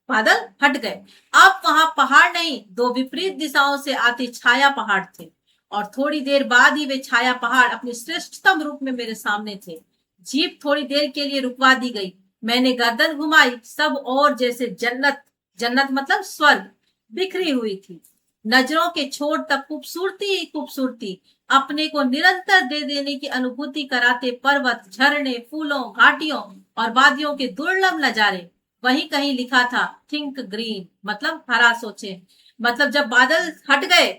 बादल हट गए। अब वहां पहाड़ नहीं, दो विपरीत दिशाओं से आते छाया पहाड़ थे, और थोड़ी देर बाद ही वे छाया पहाड़ अपने श्रेष्ठतम रूप में मेरे सामने थे। जीप थोड़ी देर के लिए रुकवा दी गई। मैंने गर्दन घुमाई, सब और जैसे जन्नत, जन्नत मतलब स्वर्ग, बिखरी हुई थी। नजरों के छोर तक खूबसूरती ही खूबसूरती, अपने को निरंतर दे देने की अनुभूति कराते पर्वत, झरने, फूलों, घाटियों और वादियों के दुर्लभ नजारे। वहीं कहीं लिखा था थिंक ग्रीन, मतलब हरा सोचे। मतलब जब बादल हट गए,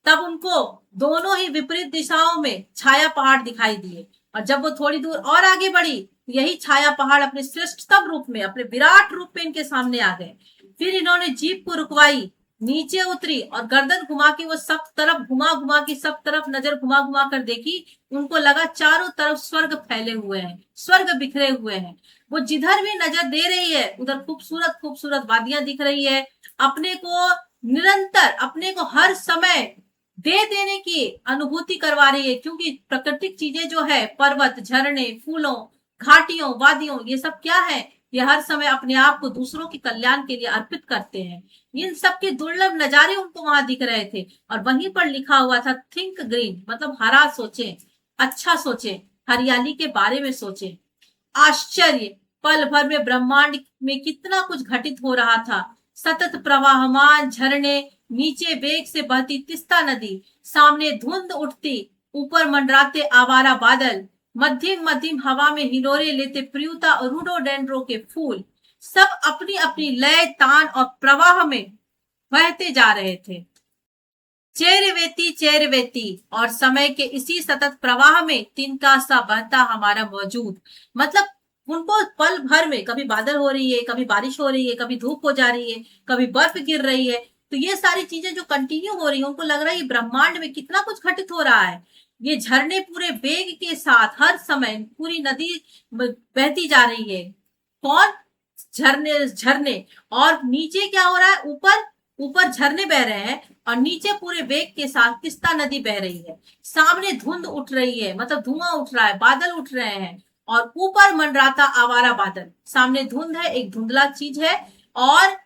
तब उनको दोनों ही विपरीत दिशाओं में छाया पहाड़ दिखाई दिए, और जब वो थोड़ी दूर और आगे बढ़ी, यही छाया पहाड़ अपने श्रेष्ठतम रूप में, अपने विराट रूप में इनके सामने आ गए। फिर इन्होंने जीप को रुकवाई, नीचे उतरी और गर्दन घुमा के वो सब तरफ घुमा घुमा के, सब तरफ नजर घुमा घुमा कर देखी। उनको लगा चारों तरफ स्वर्ग फैले हुए हैं, स्वर्ग बिखरे हुए हैं। वो जिधर भी नजर दे रही है, उधर खूबसूरत खूबसूरत वादियां दिख रही है। अपने को निरंतर, अपने को हर समय दे देने की अनुभूति करवा रही है, क्योंकि प्राकृतिक चीजें जो है, पर्वत, झरने, फूलों, घाटियों, वादियों, ये सब क्या है? ये हर समय अपने आप को दूसरों के कल्याण के लिए अर्पित करते हैं। इन सब के दुर्लभ नजारे उनको वहां दिख रहे थे, और वहीं पर लिखा हुआ था थिंक ग्रीन, मतलब हरा सोचे, अच्छा सोचे, हरियाली के बारे में सोचे। आश्चर्य! पल भर में ब्रह्मांड में कितना कुछ घटित हो रहा था। सतत प्रवाहमान झरने, नीचे वेग से बहती तिस्ता नदी, सामने धुंध उठती, ऊपर मंडराते आवारा बादल, मध्यम मध्यम हवा में हिलोरे लेते प्रियुता और रोडोडेंड्रो के फूल, सब अपनी अपनी लय, तान और प्रवाह में बहते जा रहे थे। चेरवेती चेरवेती, और समय के इसी सतत प्रवाह में तिनका सा बहता हमारा मौजूद। मतलब उनको पल भर में कभी बादल हो रही है, कभी बारिश हो रही है, कभी धूप हो जा रही है, कभी बर्फ गिर रही है, तो ये सारी चीजें जो कंटिन्यू हो रही है, उनको लग रहा है ये ब्रह्मांड में कितना कुछ घटित हो रहा है। ये झरने पूरे वेग के साथ हर समय, पूरी नदी बहती जा रही है। कौन? झरने, झरने। और नीचे क्या हो रहा है? ऊपर, ऊपर झरने बह रहे हैं, और नीचे पूरे वेग के साथ तिस्ता नदी बह रही है। सामने धुंध उठ रही है, मतलब धुआं उठ रहा है, बादल उठ रहे हैं, और ऊपर मंडराता आवारा बादल। सामने धुंध है, एक धुंधला चीज है, और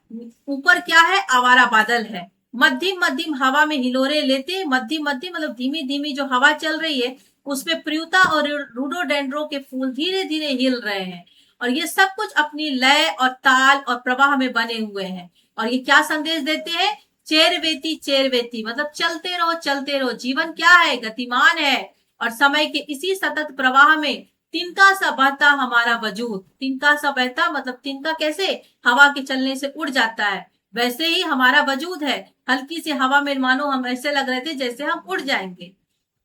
ऊपर क्या है? आवारा बादल है। मध्यम मध्यम हवा में हिलोरे लेते, मध्यम मध्यम मतलब धीमी धीमी जो हवा चल रही है, उसमें प्रियुता और रोडोडेंड्रो के फूल धीरे धीरे हिल रहे हैं। और ये सब कुछ अपनी लय और ताल और प्रवाह में बने हुए हैं। और ये क्या संदेश देते हैं? चेरवेती चेरवेती, मतलब चलते रहो। जीवन क्या है? गतिमान है। और समय के इसी सतत प्रवाह में तिनका सा बहता हमारा वजूद। तिनका सा बहता मतलब तिनका कैसे? हवा के चलने से उड़ जाता है, वैसे ही हमारा वजूद है। हल्की सी हवा में मानो हम ऐसे लग रहे थे जैसे हम उड़ जाएंगे।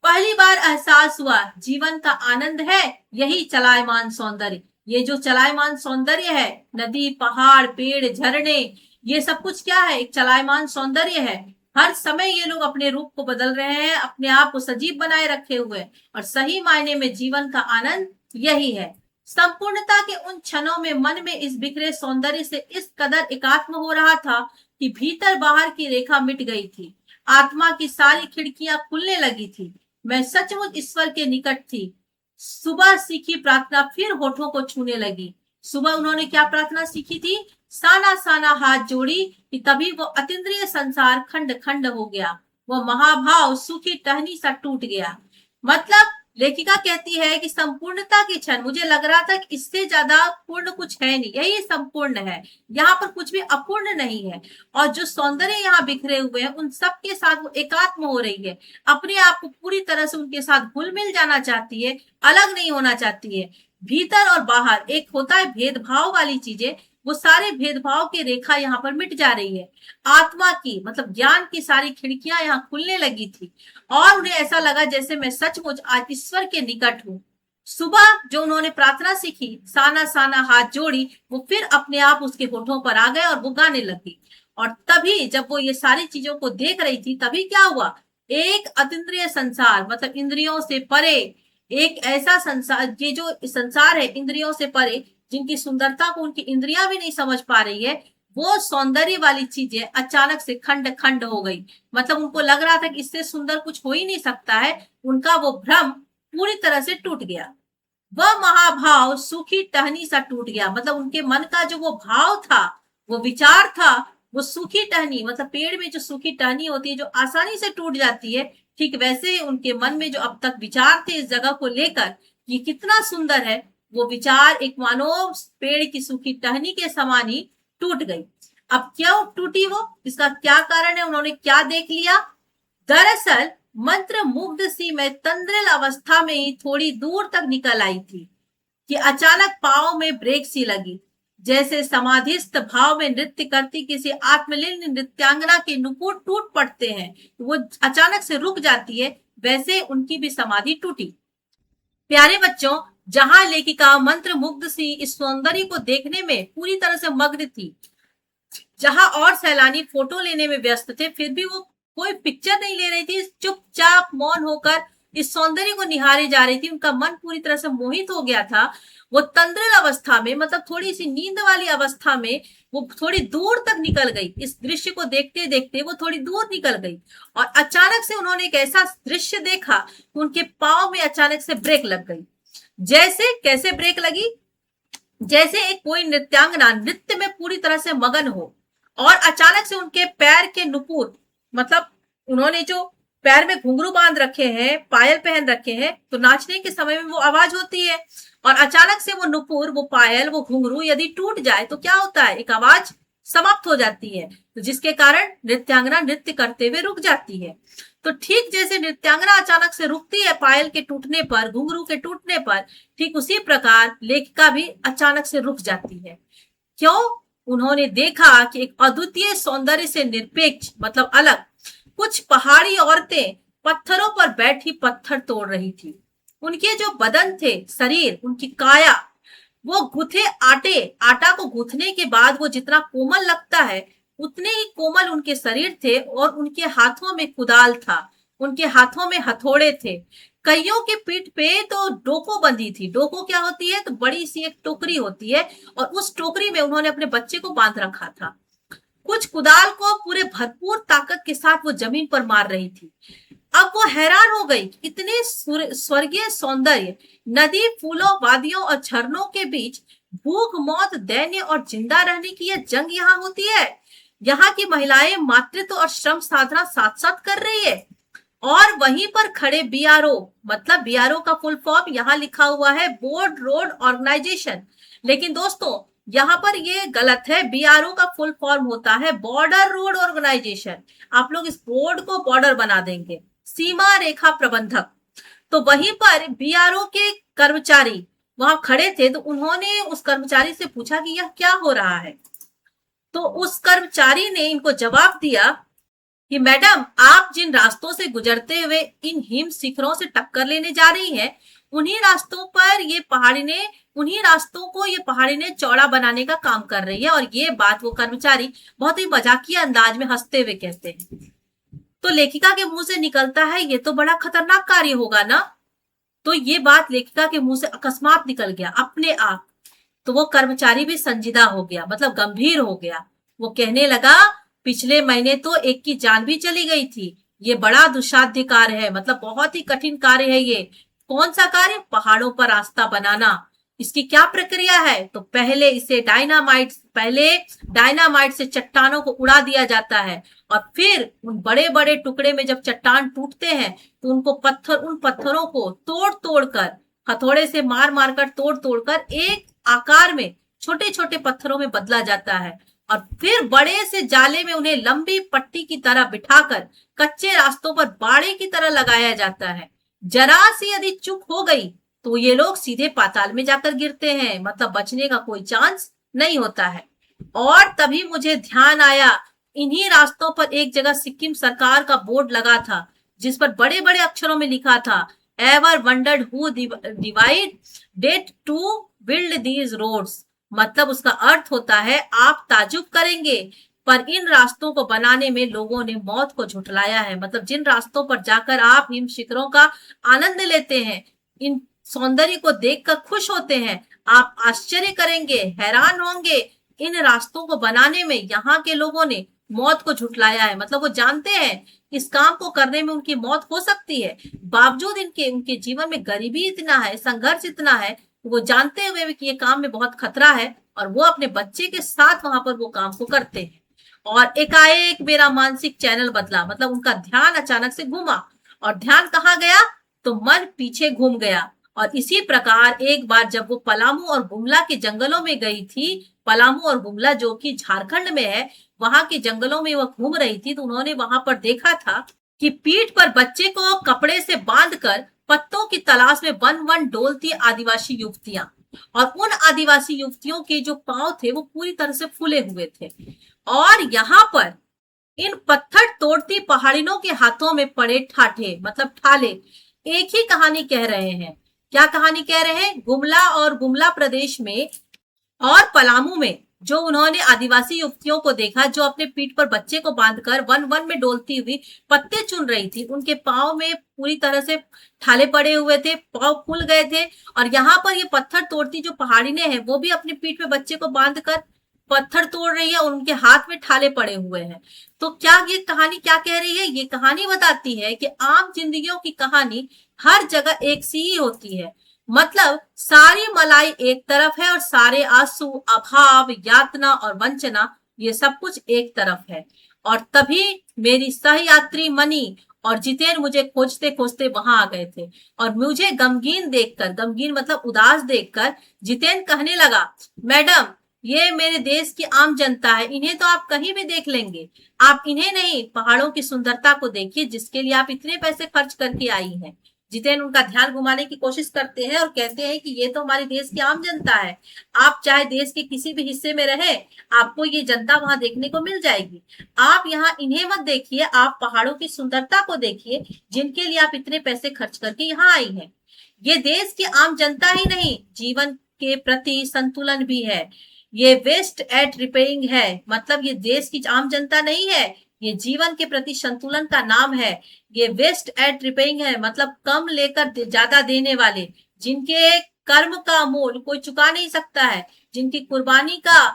पहली बार एहसास हुआ जीवन का आनंद है यही चलायमान सौंदर्य। ये जो चलायमान सौंदर्य है, नदी, पहाड़, पेड़, झरने, ये सब कुछ क्या है? एक चलायमान सौंदर्य है। हर समय ये लोग अपने रूप को बदल रहे हैं, अपने आप को सजीव बनाए रखे हुए हैं। और सही मायने में जीवन का आनंद यही है। संपूर्णता के उन क्षणों में मन में इस बिखरे सौंदर्य से इस कदर एकात्म हो रहा था कि भीतर बाहर की रेखा मिट गई थी। आत्मा की सारी खिड़कियां खुलने लगी थी। मैं सचमुच ईश्वर के निकट थी। सुबह सीखी प्रार्थना फिर होठों को छूने लगी। सुबह उन्होंने क्या प्रार्थना सीखी थी? साना साना हाथ जोड़ी कि तभी वो अतीन्द्रिय संसार खंड खंड हो गया। वो महाभाव सूखी टहनी सा टूट गया। मतलब लेखिका कहती है कि संपूर्णता की क्षण, मुझे लग रहा था कि इससे ज्यादा पूर्ण कुछ है नहीं, यही संपूर्ण है। यहाँ पर कुछ भी अपूर्ण नहीं है। और जो सौंदर्य यहाँ बिखरे हुए हैं उन सब के साथ वो एकात्म हो रही है। अपने आप को पूरी तरह से उनके साथ घुल मिल जाना चाहती है, अलग नहीं होना चाहती है। भीतर और बाहर एक होता है भेदभाव वाली चीजें, वो सारे भेदभाव की रेखा यहाँ पर मिट जा रही है। आत्मा की मतलब ज्ञान की सारी खिड़कियां यहाँ खुलने लगी थी और उन्हें ऐसा लगा जैसे मैं सचमुच आज ईश्वर के निकट हूँ। सुबह जो उन्होंने प्रार्थना सीखी, साना साना हाथ जोड़ी, वो फिर अपने आप उसके होठों पर आ गए और वो गाने लगी। और तभी जब वो ये सारी चीजों को देख रही थी, तभी क्या हुआ? एक अतीन्द्रिय संसार मतलब इंद्रियों से परे, एक ऐसा संसार, ये जो संसार है इंद्रियों से परे, जिनकी सुंदरता को उनकी इंद्रियां भी नहीं समझ पा रही है, वो सौंदर्य वाली चीजें अचानक से खंड खंड हो गई। मतलब उनको लग रहा था कि इससे सुंदर कुछ हो ही नहीं सकता है। उनका वो भ्रम पूरी तरह से टूट गया। वह महाभाव सूखी टहनी सा टूट गया। मतलब उनके मन का जो वो भाव था, वो विचार था, वो सूखी टहनी मतलब पेड़ में जो सूखी टहनी होती है जो आसानी से टूट जाती है, ठीक वैसे ही उनके मन में जो अब तक विचार थे इस जगह को लेकर, ये कितना सुंदर है, वो विचार एक मानो पेड़ की सूखी टहनी के समान ही टूट गई। अब क्यों टूटी वो? इसका क्या कारण है? उन्होंने क्या देख लिया? दरअसल मंत्र मुग्ध सी मैं तंद्रिल अवस्था में ही थोड़ी दूर तक निकल आई थी कि अचानक पांव में ब्रेक सी लगी। जैसे समाधिस्थ भाव में नृत्य करती किसी आत्मलीन नृत्यांगना के नुपुर टूट पड़ते हैं, वो अचानक से रुक जाती है, वैसे उनकी भी समाधि टूटी। प्यारे बच्चों, जहां लेखिका मंत्र मुग्ध सी इस सौंदर्य को देखने में पूरी तरह से मग्न थी, जहां और सैलानी फोटो लेने में व्यस्त थे, फिर भी वो कोई पिक्चर नहीं ले रही थी। चुपचाप मौन होकर इस सौंदर्य को निहारे जा रही थी। उनका मन पूरी तरह से मोहित हो गया था। वो तंद्रिल अवस्था में मतलब थोड़ी सी नींद वाली अवस्था में वो थोड़ी दूर तक निकल गई। इस दृश्य को देखते देखते वो थोड़ी दूर निकल गई और अचानक से उन्होंने एक ऐसा दृश्य देखा, उनके पांव में अचानक से ब्रेक लग गई। जैसे कैसे ब्रेक लगी? जैसे एक कोई नृत्यांगना नृत्य में पूरी तरह से मगन हो और अचानक से उनके पैर के नुपुर मतलब उन्होंने जो पैर में घुंघरू बांध रखे हैं, पायल पहन रखे हैं, तो नाचने के समय में वो आवाज होती है और अचानक से वो नुपुर, वो पायल, वो घुंघरू यदि टूट जाए तो क्या होता है? एक आवाज समाप्त हो जाती है, तो जिसके कारण नृत्यांगना नृत्य करते हुए रुक जाती है। तो ठीक जैसे नृत्यांगना अचानक से रुकती है पायल के टूटने पर, घुंघरू के टूटने पर, ठीक उसी प्रकार लेखिका भी अचानक से रुक जाती है। क्यों? उन्होंने देखा कि एक अद्वितीय सौंदर्य से निरपेक्ष मतलब अलग कुछ पहाड़ी औरतें पत्थरों पर बैठी पत्थर तोड़ रही थी। उनके जो बदन थे, शरीर, उनकी काया, वो गुथे आटा को गूंथने के बाद वो जितना कोमल लगता है, उतने ही कोमल उनके शरीर थे और उनके हाथों में कुदाल था, उनके हाथों में हथौड़े थे। कईयों की पीठ पे तो डोको बंधी थी। डोको क्या होती है? तो बड़ी सी एक टोकरी होती है और उस टोकरी में उन्होंने अपने बच्चे को बांध रखा था। कुछ कुदाल को पूरे भरपूर ताकत के साथ वो जमीन पर मार रही थी। अब वो हैरान हो गई, इतने स्वर्गीय सौंदर्य, नदी, फूलों, वादियों और झरनों के बीच भूख, मौत, दैन्य और जिंदा रहने की यह जंग यहाँ होती है। यहाँ की महिलाएं मातृत्व और श्रम साधना साथ साथ कर रही है और वहीं पर खड़े बीआरओ, मतलब बीआरओ का फुल फॉर्म यहाँ लिखा हुआ है बोर्ड रोड ऑर्गेनाइजेशन, लेकिन दोस्तों यहाँ पर ये गलत है। बीआरओ का फुल फॉर्म होता है बॉर्डर रोड ऑर्गेनाइजेशन। आप लोग इस बोर्ड को बॉर्डर बना देंगे, सीमा रेखा प्रबंधक। तो वहीं पर बीआरओ के कर्मचारी वहां खड़े थे, तो उन्होंने उस कर्मचारी से पूछा कि यह क्या हो रहा है। तो उस कर्मचारी ने इनको जवाब दिया कि मैडम, आप जिन रास्तों से गुजरते हुए इन हिम शिखरों से टक्कर लेने जा रही हैं, उन्हीं रास्तों पर ये पहाड़ी ने उन्हीं रास्तों को ये पहाड़ी ने चौड़ा बनाने का काम कर रही है। और ये बात वो कर्मचारी बहुत ही मजाकिया अंदाज में हंसते हुए कहते हैं। तो लेखिका के मुंह से निकलता है, ये तो बड़ा खतरनाक कार्य होगा ना। तो ये बात लेखिका के मुंह से अकस्मात निकल गया अपने आप। तो वो कर्मचारी भी संजीदा हो गया, मतलब गंभीर हो गया। वो कहने लगा, पिछले महीने तो एक की जान भी चली गई थी। ये बड़ा दुस्साध्य कार्य है, मतलब बहुत ही कठिन कार्य है ये। कौन सा कार्य? पहाड़ों पर रास्ता बनाना। इसकी क्या प्रक्रिया है? तो पहले डायनामाइट से चट्टानों को उड़ा दिया जाता है, और फिर उन बड़े बड़े टुकड़े में जब चट्टान टूटते हैं तो उन पत्थरों को तोड़ तोड़ कर, हथौड़े से मार मार कर, तोड़ तोड़ कर एक आकार में छोटे छोटे पत्थरों में बदला जाता है। और फिर बड़े से जाले में उन्हें लंबी पट्टी की तरह बिठाकर कच्चे रास्तों पर बाड़े की तरह लगाया जाता है। जरा सी यदि चूक हो गई तो ये लोग सीधे पाताल में जाकर गिरते हैं, मतलब बचने का कोई चांस नहीं होता है। और तभी मुझे ध्यान आया, इन्हीं रास्तों पर एक जगह सिक्किम सरकार का बोर्ड लगा था, जिस पर बड़े बड़े अक्षरों में लिखा था, ever wondered who divide date to build these roads. मतलब उसका अर्थ होता है, आप ताजुब करेंगे, पर इन रास्तों को बनाने में लोगों ने मौत को झुठलाया है। मतलब जिन रास्तों पर जाकर आप हिम शिखरों का आनंद लेते हैं, इन सौंदर्य को देखकर खुश होते हैं, आप आश्चर्य करेंगे, हैरान होंगे, इन रास्तों को बनाने में यहाँ के लोगों ने मौत को झुठलाया है। मतलब वो जानते हैं इस काम को करने में उनकी मौत हो सकती है, बावजूद उनके जीवन में गरीबी इतना है, संघर्ष इतना है, वो जानते हुए भी कि ये काम में बहुत खतरा है, और वो अपने बच्चे के साथ वहां पर वो काम को करते हैं। और एकाएक मेरा मानसिक चैनल बदला, मतलब उनका ध्यान अचानक से घूमा, और ध्यान कहाँ गया? तो मन पीछे घूम गया। और इसी प्रकार एक बार जब वो पलामू और गुमला के जंगलों में गई थी, पलामू और गुमला जो कि झारखंड में है, वहां के जंगलों में वो घूम रही थी, तो उन्होंने वहां पर देखा था कि पीठ पर बच्चे को कपड़े से बांधकर पत्तों की तलाश में वन वन डोलती आदिवासी युवतियां, और उन आदिवासी युवतियों के जो पांव थे वो पूरी तरह से फूले हुए थे। और यहाँ पर इन पत्थर तोड़ती पहाड़ियों के हाथों में पड़े ठाठे, मतलब ठाले, एक ही कहानी कह रहे हैं। क्या कहानी कह रहे हैं? गुमला प्रदेश में और पलामू में जो उन्होंने आदिवासी युवतियों को देखा, जो अपने पीठ पर बच्चे को बांधकर वन वन में डोलती हुई पत्ते चुन रही थी, उनके पांव में पूरी तरह से ठाले पड़े हुए थे, पांव फूल गए थे। और यहाँ पर ये पत्थर तोड़ती जो पहाड़िने हैं, वो भी अपने पीठ पे बच्चे को बांधकर पत्थर तोड़ रही है, और उनके हाथ में ठाले पड़े हुए हैं। तो क्या ये कहानी क्या कह रही है? ये कहानी बताती है कि आम जिंदगियों की कहानी हर जगह एक सी ही होती है। मतलब सारी मलाई एक तरफ है, और सारे आंसू, अभाव, यातना और वंचना, ये सब कुछ एक तरफ है। और तभी मेरी सहयात्री मनी और जितेन मुझे खोजते खोजते वहां आ गए थे, और मुझे गमगीन मतलब उदास देखकर जितेन कहने लगा, मैडम, ये मेरे देश की आम जनता है, इन्हें तो आप कहीं भी देख लेंगे, आप इन्हें नहीं, पहाड़ों की सुंदरता को देखिए जिसके लिए आप इतने पैसे खर्च करके आई हैं। जितेन उनका ध्यान घुमाने की कोशिश करते हैं और कहते हैं कि ये तो हमारे देश की आम जनता है, आप चाहे देश के किसी भी हिस्से में रहे, आपको ये जनता वहां देखने को मिल जाएगी। आप यहाँ इन्हें मत देखिए, आप पहाड़ों की सुंदरता को देखिए जिनके लिए आप इतने पैसे खर्च करके यहाँ आई हैं। ये देश की आम जनता ही नहीं, जीवन के प्रति संतुलन भी है। ये वेस्ट एट रिपेयरिंग है, मतलब ये देश की आम जनता नहीं है, ये जीवन के प्रति संतुलन का नाम है। ये वेस्ट एट रिपेइंग है, मतलब कम लेकर ज्यादा देने वाले, जिनके कर्म का मोल कोई चुका नहीं सकता है, जिनकी कुर्बानी का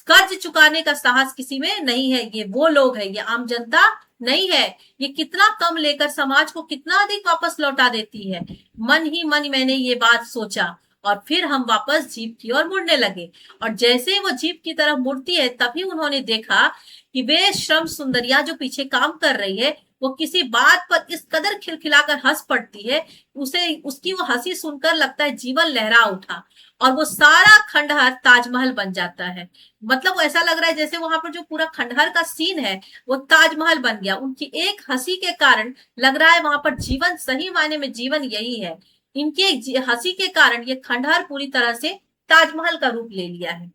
कर्ज चुकाने का साहस किसी में नहीं है, ये वो लोग है, ये आम जनता नहीं है। ये कितना कम लेकर समाज को कितना अधिक वापस लौटा देती है। मन ही मन मैंने ये बात सोचा, और फिर हम वापस जीप की ओर मुड़ने लगे। और जैसे ही वो जीप की तरफ मुड़ती है, तभी उन्होंने देखा कि वे श्रम सुंदरिया जो पीछे काम कर रही है, वो किसी बात पर इस कदर खिलखिलाकर हंस पड़ती है, उसे उसकी वो हंसी सुनकर लगता है जीवन लहरा उठा और वो सारा खंडहर ताजमहल बन जाता है। मतलब वो ऐसा लग रहा है जैसे वहां पर जो पूरा खंडहर का सीन है वो ताजमहल बन गया। उनकी एक हंसी के कारण लग रहा है वहां पर जीवन, सही मायने में जीवन यही है। इनकी एक हंसी के कारण ये खंडहर पूरी तरह से ताजमहल का रूप ले लिया है।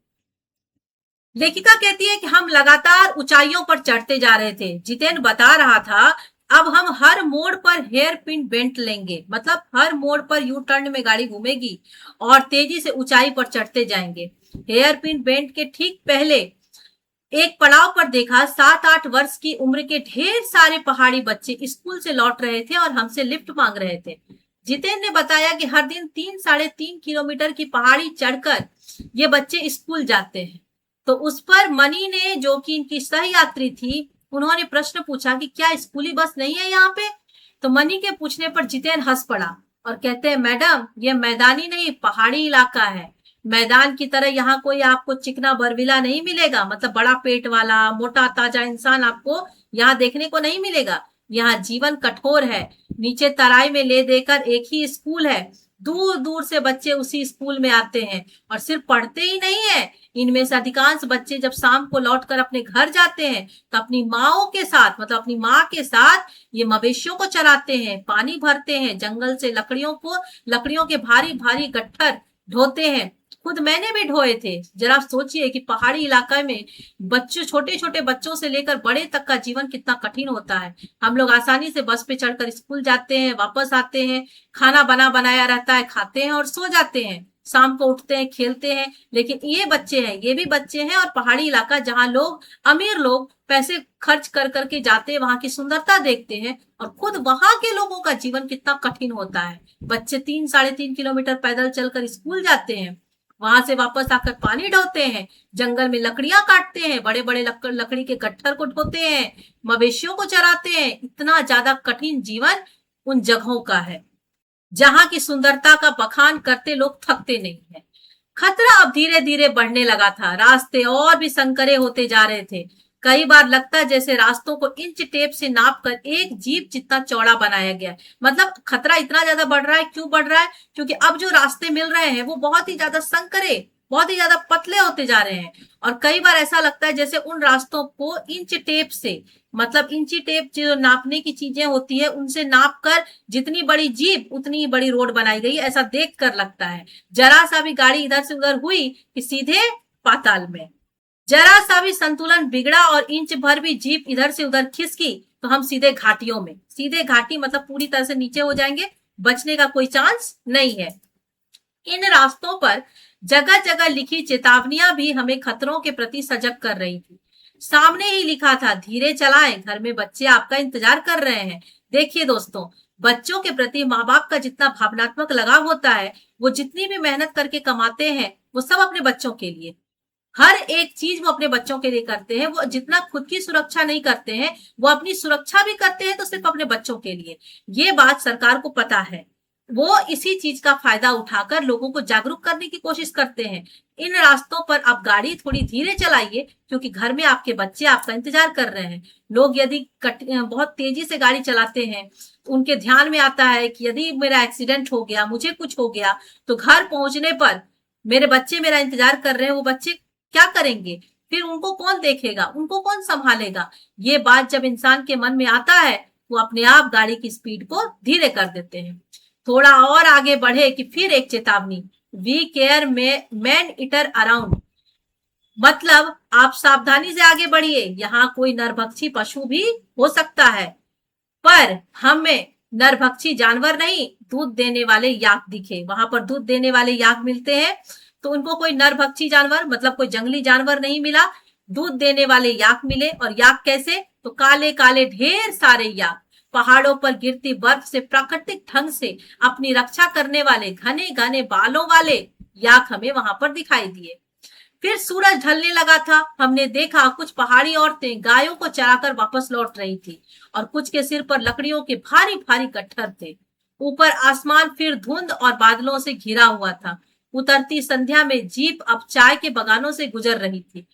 लेखिका कहती है कि हम लगातार ऊंचाइयों पर चढ़ते जा रहे थे। जितेंद्र बता रहा था, अब हम हर मोड़ पर हेयर पिन बेंट लेंगे, मतलब हर मोड़ पर यू टर्न में गाड़ी घूमेगी और तेजी से ऊंचाई पर चढ़ते जाएंगे। हेयर पिन बेंट के ठीक पहले एक पड़ाव पर देखा 7-8 वर्ष की उम्र के ढेर सारे पहाड़ी बच्चे स्कूल से लौट रहे थे और हमसे लिफ्ट मांग रहे थे। जितेंद्र ने बताया कि हर दिन 3-3.5 किलोमीटर की पहाड़ी चढ़कर ये बच्चे स्कूल जाते हैं। तो उस पर मनी ने, जो कि इनकी सह यात्री थी, उन्होंने प्रश्न पूछा कि क्या स्कूली बस नहीं है यहाँ पे। तो मनी के पूछने पर जितेंद्र हंस पड़ा और कहते हैं, मैडम ये मैदानी नहीं पहाड़ी इलाका है। मैदान की तरह यहाँ कोई आपको चिकना बरविला नहीं मिलेगा, मतलब बड़ा पेट वाला मोटा ताजा इंसान आपको यहाँ देखने को नहीं मिलेगा। यहाँ जीवन कठोर है। नीचे तराई में ले देकर एक ही स्कूल है, दूर दूर से बच्चे उसी स्कूल में आते हैं और सिर्फ पढ़ते ही नहीं है, इनमें से अधिकांश बच्चे जब शाम को लौटकर अपने घर जाते हैं तो अपनी माओ के साथ, मतलब अपनी माँ के साथ ये मवेशियों को चराते हैं, पानी भरते हैं, जंगल से लकड़ियों के भारी भारी गट्ठर ढोते हैं। खुद मैंने भी ढोए थे। जरा सोचिए कि पहाड़ी इलाका में बच्चों, छोटे छोटे बच्चों से लेकर बड़े तक का जीवन कितना कठिन होता है। हम लोग आसानी से बस पे चढ़कर स्कूल जाते हैं, वापस आते हैं, खाना बना बनाया रहता है, खाते हैं और सो जाते हैं, शाम को उठते हैं, खेलते हैं। लेकिन ये बच्चे हैं, ये भी बच्चे हैं। और पहाड़ी इलाका जहाँ लोग, अमीर लोग पैसे खर्च कर करके जाते हैं, वहां की सुंदरता देखते हैं, और खुद वहां के लोगों का जीवन कितना कठिन होता है। बच्चे 3-3.5 किलोमीटर पैदल चलकर स्कूल जाते हैं, वहां से वापस आकर पानी ढोते हैं, जंगल में लकड़ियां काटते हैं, बड़े बड़े लकड़ी के गट्ठर को ढोते हैं, मवेशियों को चराते हैं। इतना ज्यादा कठिन जीवन उन जगहों का है जहां की सुंदरता का बखान करते लोग थकते नहीं है। खतरा अब धीरे धीरे बढ़ने लगा था। रास्ते और भी संकरे होते जा रहे थे। कई बार लगता जैसे रास्तों को इंच टेप से नापकर एक जीप जितना चौड़ा बनाया गया। मतलब खतरा इतना ज्यादा बढ़ रहा है। क्यों बढ़ रहा है? क्योंकि अब जो रास्ते मिल रहे हैं वो बहुत ही ज्यादा संकरे, बहुत ही ज्यादा पतले होते जा रहे हैं। और कई बार ऐसा लगता है जैसे उन रास्तों को इंच टेप से, मतलब इंची टेप जो नापने की चीजें होती है उनसे नाप कर जितनी बड़ी जीप उतनी ही बड़ी रोड बनाई गई, ऐसा देख कर लगता है। जरा सा भी गाड़ी इधर से उधर हुई कि सीधे पाताल में। जरा सा भी संतुलन बिगड़ा और इंच भर भी जीप इधर से उधर खिसकी तो हम सीधे घाटियों में, सीधे घाटी मतलब पूरी तरह से नीचे हो जाएंगे, बचने का कोई चांस नहीं है। इन रास्तों पर जगह जगह लिखी चेतावनियां भी हमें खतरों के प्रति सजग कर रही थी। सामने ही लिखा था, धीरे चलाएं, घर में बच्चे आपका इंतजार कर रहे हैं। देखिए दोस्तों, बच्चों के प्रति माँ बाप का जितना भावनात्मक लगाव होता है, वो जितनी भी मेहनत करके कमाते हैं वो सब अपने बच्चों के लिए, हर एक चीज वो अपने बच्चों के लिए करते हैं। वो जितना खुद की सुरक्षा नहीं करते हैं, वो अपनी सुरक्षा भी करते हैं तो सिर्फ अपने बच्चों के लिए। ये बात सरकार को पता है। वो इसी चीज का फायदा उठाकर लोगों को जागरूक करने की कोशिश करते हैं। इन रास्तों पर आप गाड़ी थोड़ी धीरे चलाइए क्योंकि घर में आपके बच्चे आपका इंतजार कर रहे हैं। लोग यदि बहुत तेजी से गाड़ी चलाते हैं, उनके ध्यान में आता है कि यदि मेरा एक्सीडेंट हो गया, मुझे कुछ हो गया, तो घर पहुंचने पर मेरे बच्चे मेरा इंतजार कर रहे हैं, वो बच्चे क्या करेंगे? फिर उनको कौन देखेगा, उनको कौन संभालेगा? ये बात जब इंसान के मन में आता है, वो अपने आप गाड़ी की स्पीड को धीरे कर देते हैं। थोड़ा और आगे बढ़े कि फिर एक चेतावनी, वी केयर में मैन ईटर अराउंड, मतलब आप सावधानी से आगे बढ़िए, यहाँ कोई नरभक्षी पशु भी हो सकता है, पर हमें नरभक्षी जानवर नहीं, दूध देने वाले याक दिखे। वहां पर दूध देने वाले याक मिलते हैं, तो उनको कोई नरभक्षी जानवर, मतलब कोई जंगली जानवर नहीं मिला, दूध देने वाले याक मिले। और याक कैसे? तो काले काले ढेर सारे याक, पहाड़ों पर गिरती बर्फ से प्राकृतिक ढंग से अपनी रक्षा करने वाले घने घने बालों वाले याक हमें वहां पर दिखाई दिए। फिर सूरज ढलने लगा था। हमने देखा कुछ पहाड़ी औरतें गायों को चराकर वापस लौट रही थी और कुछ के सिर पर लकड़ियों के भारी भारी गट्ठर थे। ऊपर आसमान फिर धुंध और बादलों से घिरा हुआ था। उतरती संध्या में जीप अब चाय के बगानों से गुजर रही थी।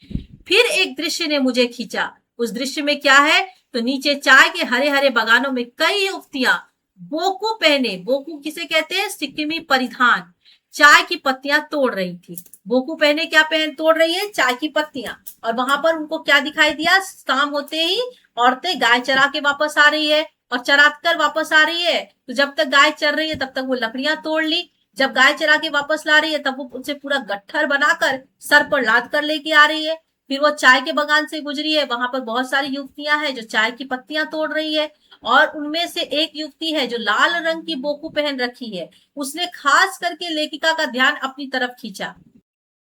फिर एक दृश्य ने मुझे खींचा। उस दृश्य में क्या है, तो नीचे चाय के हरे हरे बगानों में कई युवतियां बोकू पहने, बोकू किसे कहते हैं, सिक्किमी परिधान, चाय की पत्तियां तोड़ रही थी। बोकू पहने क्या पहन तोड़ रही है, चाय की पत्तियां। और वहां पर उनको क्या दिखाई दिया, शाम होते ही औरतें गाय चरा के वापस आ रही है और चरा कर वापस आ रही है। तो जब तक गाय चर रही है तब तक वो लकड़ियां तोड़ ली, जब गाय चरा के वापस ला रही है तब वो उसे पूरा गट्ठर बनाकर सर पर लाद कर लेके आ रही है। फिर वो चाय के बगान से गुजरी है, वहां पर बहुत सारी युवतियां हैं जो चाय की पत्तियां तोड़ रही है, और उनमें से एक युवती है जो लाल रंग की बोकू पहन रखी है। उसने खास करके लेखिका का ध्यान अपनी तरफ खींचा।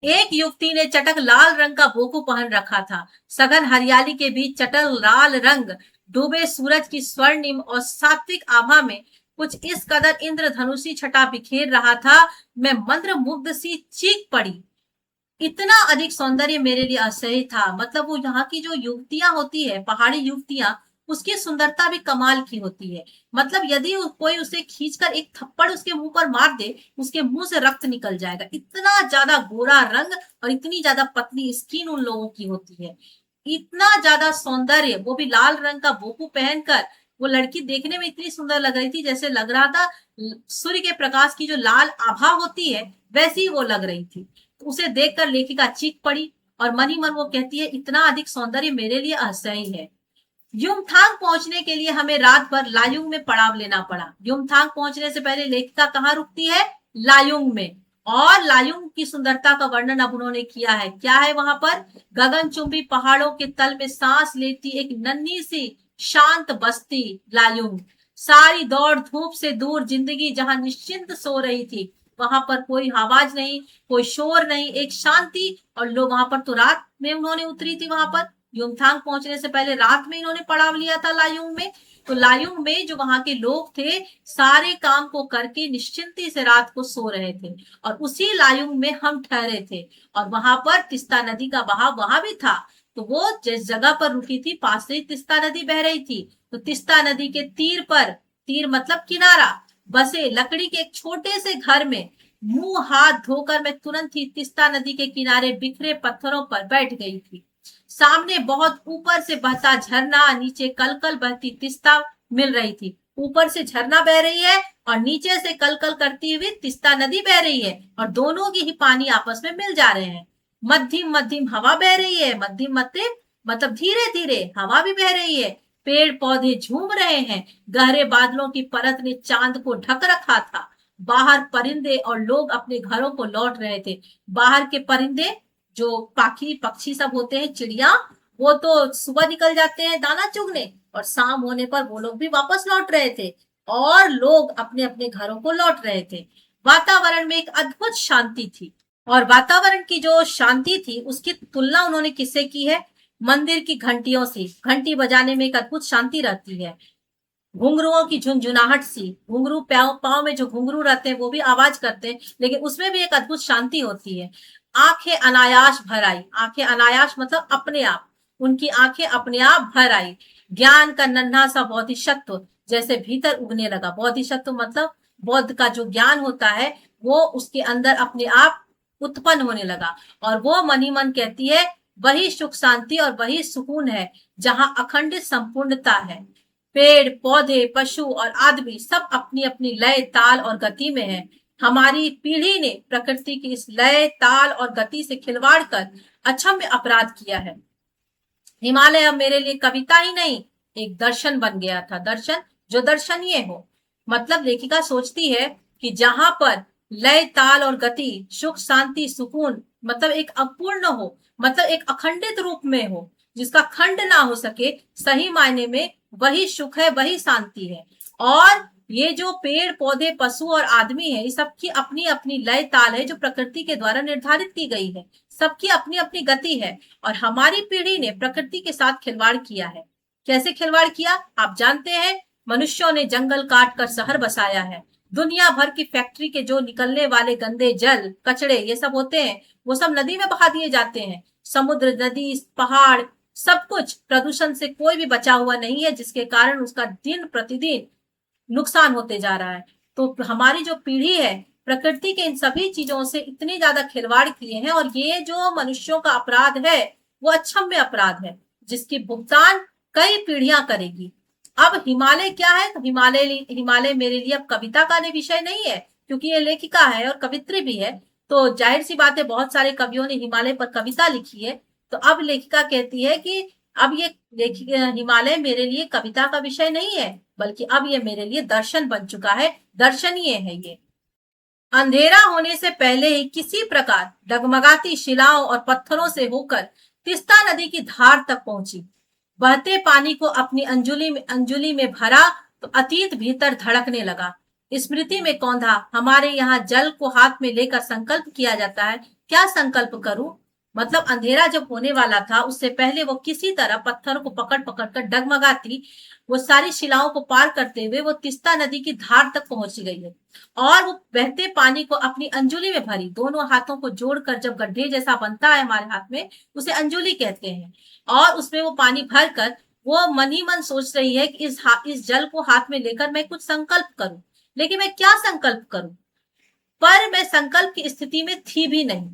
एक युवती ने चटक लाल रंग का बोकू पहन रखा था। सघन हरियाली के बीच चटक लाल रंग डूबे सूरज की स्वर्णिम और सात्विक आभा में कुछ इस कदर इंद्रधनुषी छटा बिखेर रहा था, मैं मंत्र मुग्ध सी चीख पड़ी। इतना अधिक सौंदर्य मेरे लिए असह्य था। मतलब वो यहाँ की जो युवतियां होती है, पहाड़ी युवतियां, उसकी सुंदरता भी कमाल की होती है। मतलब यदि कोई उसे खींचकर एक थप्पड़ उसके मुंह पर मार दे, उसके मुंह से रक्त निकल जाएगा। इतना ज्यादा गोरा रंग और इतनी ज्यादा पतली स्किन उन लोगों की होती है। इतना ज्यादा सौंदर्य, वो भी लाल रंग का बोकू पहनकर। वो लड़की देखने में इतनी सुंदर लग रही थी, जैसे लग रहा था सूर्य के प्रकाश की जो लाल आभा होती है वैसी ही वो लग रही थी। उसे देखकर लेखिका चीख पड़ी और मन ही मन वो कहती है, इतना अधिक सौंदर्य मेरे लिए असह्य है। युमथांग पहुंचने के लिए हमें रात भर लायुंग में पड़ाव लेना पड़ा। युमथांग पहुंचने से पहले लेखिका कहाँ रुकती है, लायुंग में। और लायुंग की सुंदरता का वर्णन अब उन्होंने किया है। क्या है वहां पर, गगनचुंबी पहाड़ों के तल में सांस लेती एक नन्ही सी शांत बस्ती लायुंग। सारी दौड़ धूप से दूर जिंदगी जहां निश्चिंत सो रही थी, वहां पर कोई आवाज नहीं, कोई शोर नहीं, एक शांति। और लोग वहां पर तो रात में उन्होंने उतरी थी, वहां पर युमथांग पहुंचने से पहले रात में इन्होंने पड़ाव लिया था लायुंग में। तो लायुंग में जो वहां के लोग थे, सारे काम को करके निश्चिंती से रात को सो रहे थे, और उसी लायुंग में हम ठहरे थे। और वहां पर तिस्ता नदी का बहाव वहां भी था। तो वो जिस जगह पर रुकी थी, पास से ही तिस्ता नदी बह रही थी। तो तिस्ता नदी के तीर पर, तीर मतलब किनारा, बसे लकड़ी के एक छोटे से घर में मुंह हाथ धोकर मैं तुरंत ही तिस्ता नदी के किनारे बिखरे पत्थरों पर बैठ गई थी। सामने बहुत ऊपर से बहता झरना, नीचे कलकल बहती तिस्ता मिल रही थी। ऊपर से झरना बह रही है और नीचे से कलकल करती हुई तिस्ता नदी बह रही है, और दोनों की ही पानी आपस में मिल जा रहे हैं। मध्यम मध्यम हवा बह रही है, मध्यम मध्यम मतलब धीरे धीरे हवा भी बह रही है। पेड़ पौधे झूम रहे हैं, गहरे बादलों की परत ने चांद को ढक रखा था। बाहर परिंदे और लोग अपने घरों को लौट रहे थे। बाहर के परिंदे जो पाखी पक्षी सब होते हैं, चिड़िया, वो तो सुबह निकल जाते हैं दाना चुगने, और शाम होने पर वो लोग भी वापस लौट रहे थे, और लोग अपने अपने घरों को लौट रहे थे। वातावरण में एक अद्भुत शांति थी। और वातावरण की जो शांति थी उसकी तुलना उन्होंने किससे की है, मंदिर की घंटियों से। घंटी बजाने में एक अद्भुत शांति रहती है। घुंघरुओं की झुंझुनाहट सी, घुंघरू पाँव में जो घुंघरू रहते हैं वो भी आवाज करते हैं, लेकिन उसमें भी एक अद्भुत शांति होती है। आंखें अनायास भर आई, आंखें अनायास मतलब अपने आप, उनकी आंखें अपने आप भर आई। ज्ञान का नन्हा सा बोधिसत्व जैसे भीतर उगने लगा। बोधिसत्व मतलब बौद्ध का जो ज्ञान होता है वो उसके अंदर अपने आप उत्पन्न होने लगा। और वो मन ही मन कहती है, वही सुख शांति और वही सुकून है जहां अखंडित संपूर्णता है। पेड़ पौधे पशु और आदमी सब अपनी अपनी लय ताल और गति में है। हमारी पीढ़ी ने प्रकृति की इस लय ताल और गति से खिलवाड़ कर अक्षम्य अपराध किया है। हिमालय अब मेरे लिए कविता ही नहीं, एक दर्शन बन गया था। दर्शन जो दर्शनीय हो। मतलब लेखिका सोचती है कि जहां पर लय ताल और गति, सुख शांति सुकून, मतलब एक अपूर्ण हो, मतलब एक अखंडित रूप में हो, जिसका खंड ना हो सके, सही मायने में वही सुख है, वही शांति है। और ये जो पेड़ पौधे पशु और आदमी है, इस सबकी अपनी अपनी लय ताल है जो प्रकृति के द्वारा निर्धारित की गई है। सबकी अपनी अपनी गति है, और हमारी पीढ़ी ने प्रकृति के साथ खिलवाड़ किया है। कैसे खिलवाड़ किया आप जानते हैं, मनुष्यों ने जंगल काट कर शहर बसाया है। दुनिया भर की फैक्ट्री के जो निकलने वाले गंदे जल कचड़े ये सब होते हैं, वो सब नदी में बहा दिए जाते हैं। समुद्र, नदी, पहाड़, सब कुछ प्रदूषण से कोई भी बचा हुआ नहीं है, जिसके कारण उसका दिन प्रतिदिन नुकसान होते जा रहा है। तो हमारी जो पीढ़ी है प्रकृति के इन सभी चीजों से इतने ज्यादा खिलवाड़ किए हैं, और ये जो मनुष्यों का अपराध है वो अक्षम्य अपराध है। जिसकी भुगतान कई पीढ़ियां करेगी। अब हिमालय क्या है? तो हिमालय मेरे लिए अब कविता का विषय नहीं है, क्योंकि ये लेखिका है और कवित्री भी है। तो जाहिर सी बात है, बहुत सारे कवियों ने हिमालय पर कविता लिखी है। तो अब लेखिका कहती है कि अब ये हिमालय मेरे लिए कविता का विषय नहीं है, बल्कि अब ये मेरे लिए दर्शन बन चुका है, दर्शनीय है ये। अंधेरा होने से पहले ही किसी प्रकार डगमगाती शिलाओं और पत्थरों से होकर तीस्ता नदी की धार तक पहुंची। बहते पानी को अपनी अंजुली में भरा तो अतीत भीतर धड़कने लगा। स्मृति में कौंधा। हमारे यहाँ जल को हाथ में लेकर संकल्प किया जाता है। क्या संकल्प करूं? मतलब अंधेरा जब होने वाला था, उससे पहले वो किसी तरह पत्थरों को पकड़ पकड़ कर डगमगाती वो सारी शिलाओं को पार करते हुए वो तीस्ता नदी की धार तक पहुंच गई है, और वो बहते पानी को अपनी अंजुली में भरी। दोनों हाथों को जोड़कर जब गड्ढे जैसा बनता है हमारे हाथ में, उसे अंजुली कहते हैं। और उसमें वो पानी भर कर वो मन ही मन सोच रही है कि इस जल को हाथ में लेकर मैं कुछ संकल्प करूं। लेकिन मैं क्या संकल्प करूं? पर मैं संकल्प की स्थिति में थी भी नहीं।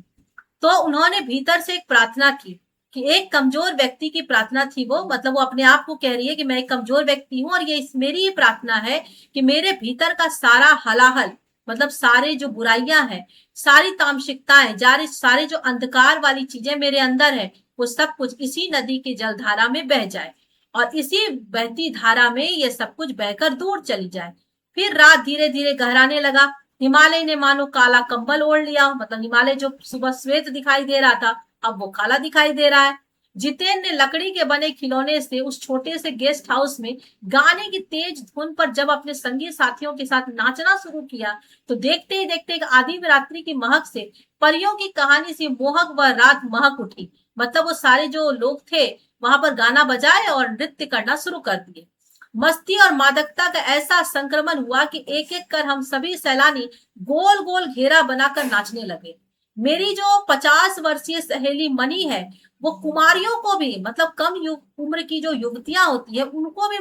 तो उन्होंने भीतर से एक प्रार्थना की, कि एक कमजोर व्यक्ति की प्रार्थना थी वो। मतलब वो अपने आप को कह रही है कि मैं एक कमजोर व्यक्ति हूं, और ये मेरी ही प्रार्थना है कि मेरे भीतर का सारा हलाहल, मतलब सारे जो बुराइयां हैं, सारी तामसिकताएं, सारे जो अंधकार वाली चीजें मेरे अंदर है, वो सब कुछ इसी नदी की जलधारा में बह जाए, और इसी बहती धारा में ये सब कुछ बहकर दूर चली जाए। फिर रात धीरे धीरे गहराने लगा। हिमालय ने मानो काला कंबल ओढ़ लिया। मतलब हिमालय जो सुबह श्वेत दिखाई दे रहा था, अब वो काला दिखाई दे रहा है। जितेन ने लकड़ी के बने खिलौने से उस छोटे से गेस्ट हाउस में गाने की तेज धुन पर जब अपने संगी साथियों के साथ नाचना शुरू किया, तो देखते ही देखते एक आधी रात्रि की महक से परियों की कहानी से मोहक व रात महक उठी। मतलब वो सारे जो लोग थे वहां पर गाना बजाए और नृत्य करना शुरू कर दिए। मस्ती और मादकता का ऐसा संक्रमण हुआ कि एक एक कर हम सभी सैलानी गोल गोल घेरा बनाकर नाचने लगे। मेरी जो 50 वर्षीय सहेली मनी है, वो कुमारियों को भी, मतलब कम उम्र की जो युवतियां होती है, उनको भी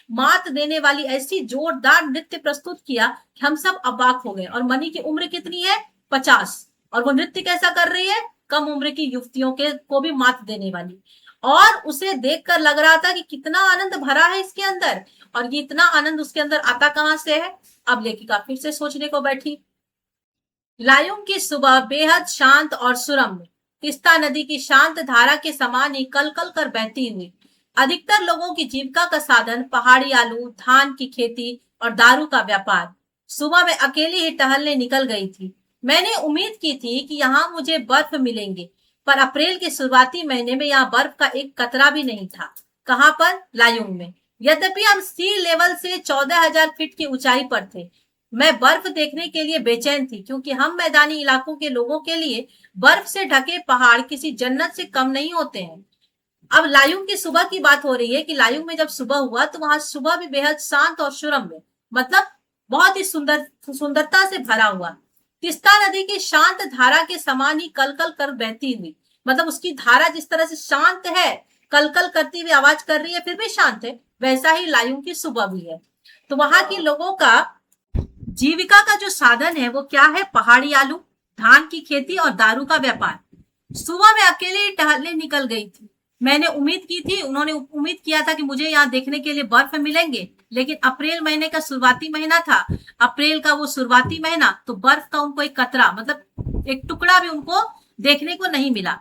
मात देने वाली ऐसी जोरदार नृत्य प्रस्तुत किया कि हम सब अबाक हो गए। और मनी की उम्र कितनी है? 50। और वो नृत्य कैसा कर रही है? कम उम्र की युवतियों के को भी मात देने वाली। और उसे देखकर लग रहा था कि कितना आनंद भरा है इसके अंदर, और ये इतना आनंद उसके अंदर आता कहां से है? अब लेखिका फिर से सोचने को बैठी। लायुंग की सुबह बेहद शांत और सुरम्य, तीस्ता नदी की शांत धारा के समान ही कल कल कर बहती हुई। अधिकतर लोगों की जीविका का साधन पहाड़ी आलू, धान की खेती और दारू का व्यापार। सुबह में अकेली ही टहलने निकल गई थी। मैंने उम्मीद की थी कि यहाँ मुझे बर्फ मिलेंगे, पर अप्रैल के शुरुआती महीने में यहाँ बर्फ का एक कतरा भी नहीं था। कहाँ पर? लायुंग में। यद्यपि हम सी लेवल से 14,000 फीट की ऊंचाई पर थे। मैं बर्फ देखने के लिए बेचैन थी, क्योंकि हम मैदानी इलाकों के लोगों के लिए बर्फ से ढके पहाड़ किसी जन्नत से कम नहीं होते हैं। अब लायुंग की सुबह की बात हो रही है कि लायुंग में जब सुबह हुआ तो वहां सुबह भी बेहद शांत और सुरम्य, मतलब बहुत ही सुंदरता से भरा हुआ। तीस्ता नदी की शांत धारा के समान ही कलकल कर बहती हुई। मतलब उसकी धारा जिस तरह से शांत है, कलकल करती हुई आवाज कर रही है, फिर भी शांत है, वैसा ही लायुंग की सुबह भी है। तो वहां के लोगों का जीविका का जो साधन है वो क्या है? पहाड़ी आलू, धान की खेती और दारू का व्यापार। सुबह में अकेले टहलने निकल गई थी। मैंने उम्मीद की थी, उन्होंने उम्मीद किया था कि मुझे यहाँ देखने के लिए बर्फ मिलेंगे, लेकिन अप्रैल महीने का शुरुआती महीना था। अप्रैल का वो शुरुआती महीना, तो बर्फ का उनको एक कतरा, मतलब एक टुकड़ा भी उनको देखने को नहीं मिला।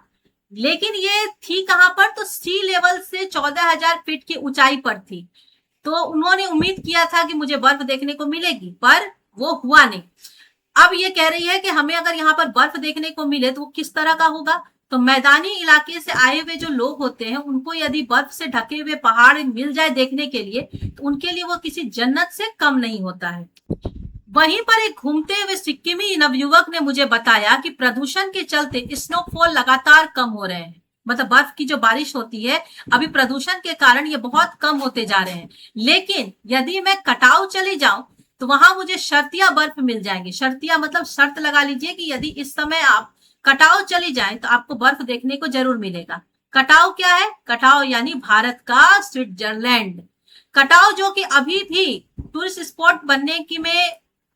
लेकिन ये थी कहां पर? तो सी लेवल से 14,000 फीट की ऊंचाई पर थी। तो उन्होंने उम्मीद किया था कि मुझे बर्फ देखने को मिलेगी, पर वो हुआ नहीं। अब ये कह रही है कि हमें अगर यहाँ पर बर्फ देखने को मिले तो वो किस तरह का होगा? तो मैदानी इलाके से आए हुए जो लोग होते हैं, उनको यदि बर्फ से ढके हुए पहाड़ मिल जाए देखने के लिए, तो उनके लिए वो किसी जन्नत से कम नहीं होता है। वहीं पर एक घूमते हुए सिक्किमी नवयुवक ने मुझे बताया कि प्रदूषण के चलते स्नोफॉल लगातार कम हो रहे हैं। मतलब बर्फ की जो बारिश होती है, अभी प्रदूषण के कारण ये बहुत कम होते जा रहे हैं। लेकिन यदि मैं कटाव चली जाऊं तो वहां मुझे शर्तिया बर्फ मिल जाएंगे। शर्तिया मतलब शर्त लगा लीजिए कि यदि इस समय आप कटाव चली जाएं तो आपको बर्फ देखने को जरूर मिलेगा। कटाव क्या है? कटाव यानी भारत का स्विट्जरलैंड। कटाव जो कि अभी भी टूरिस्ट स्पॉट बनने की में,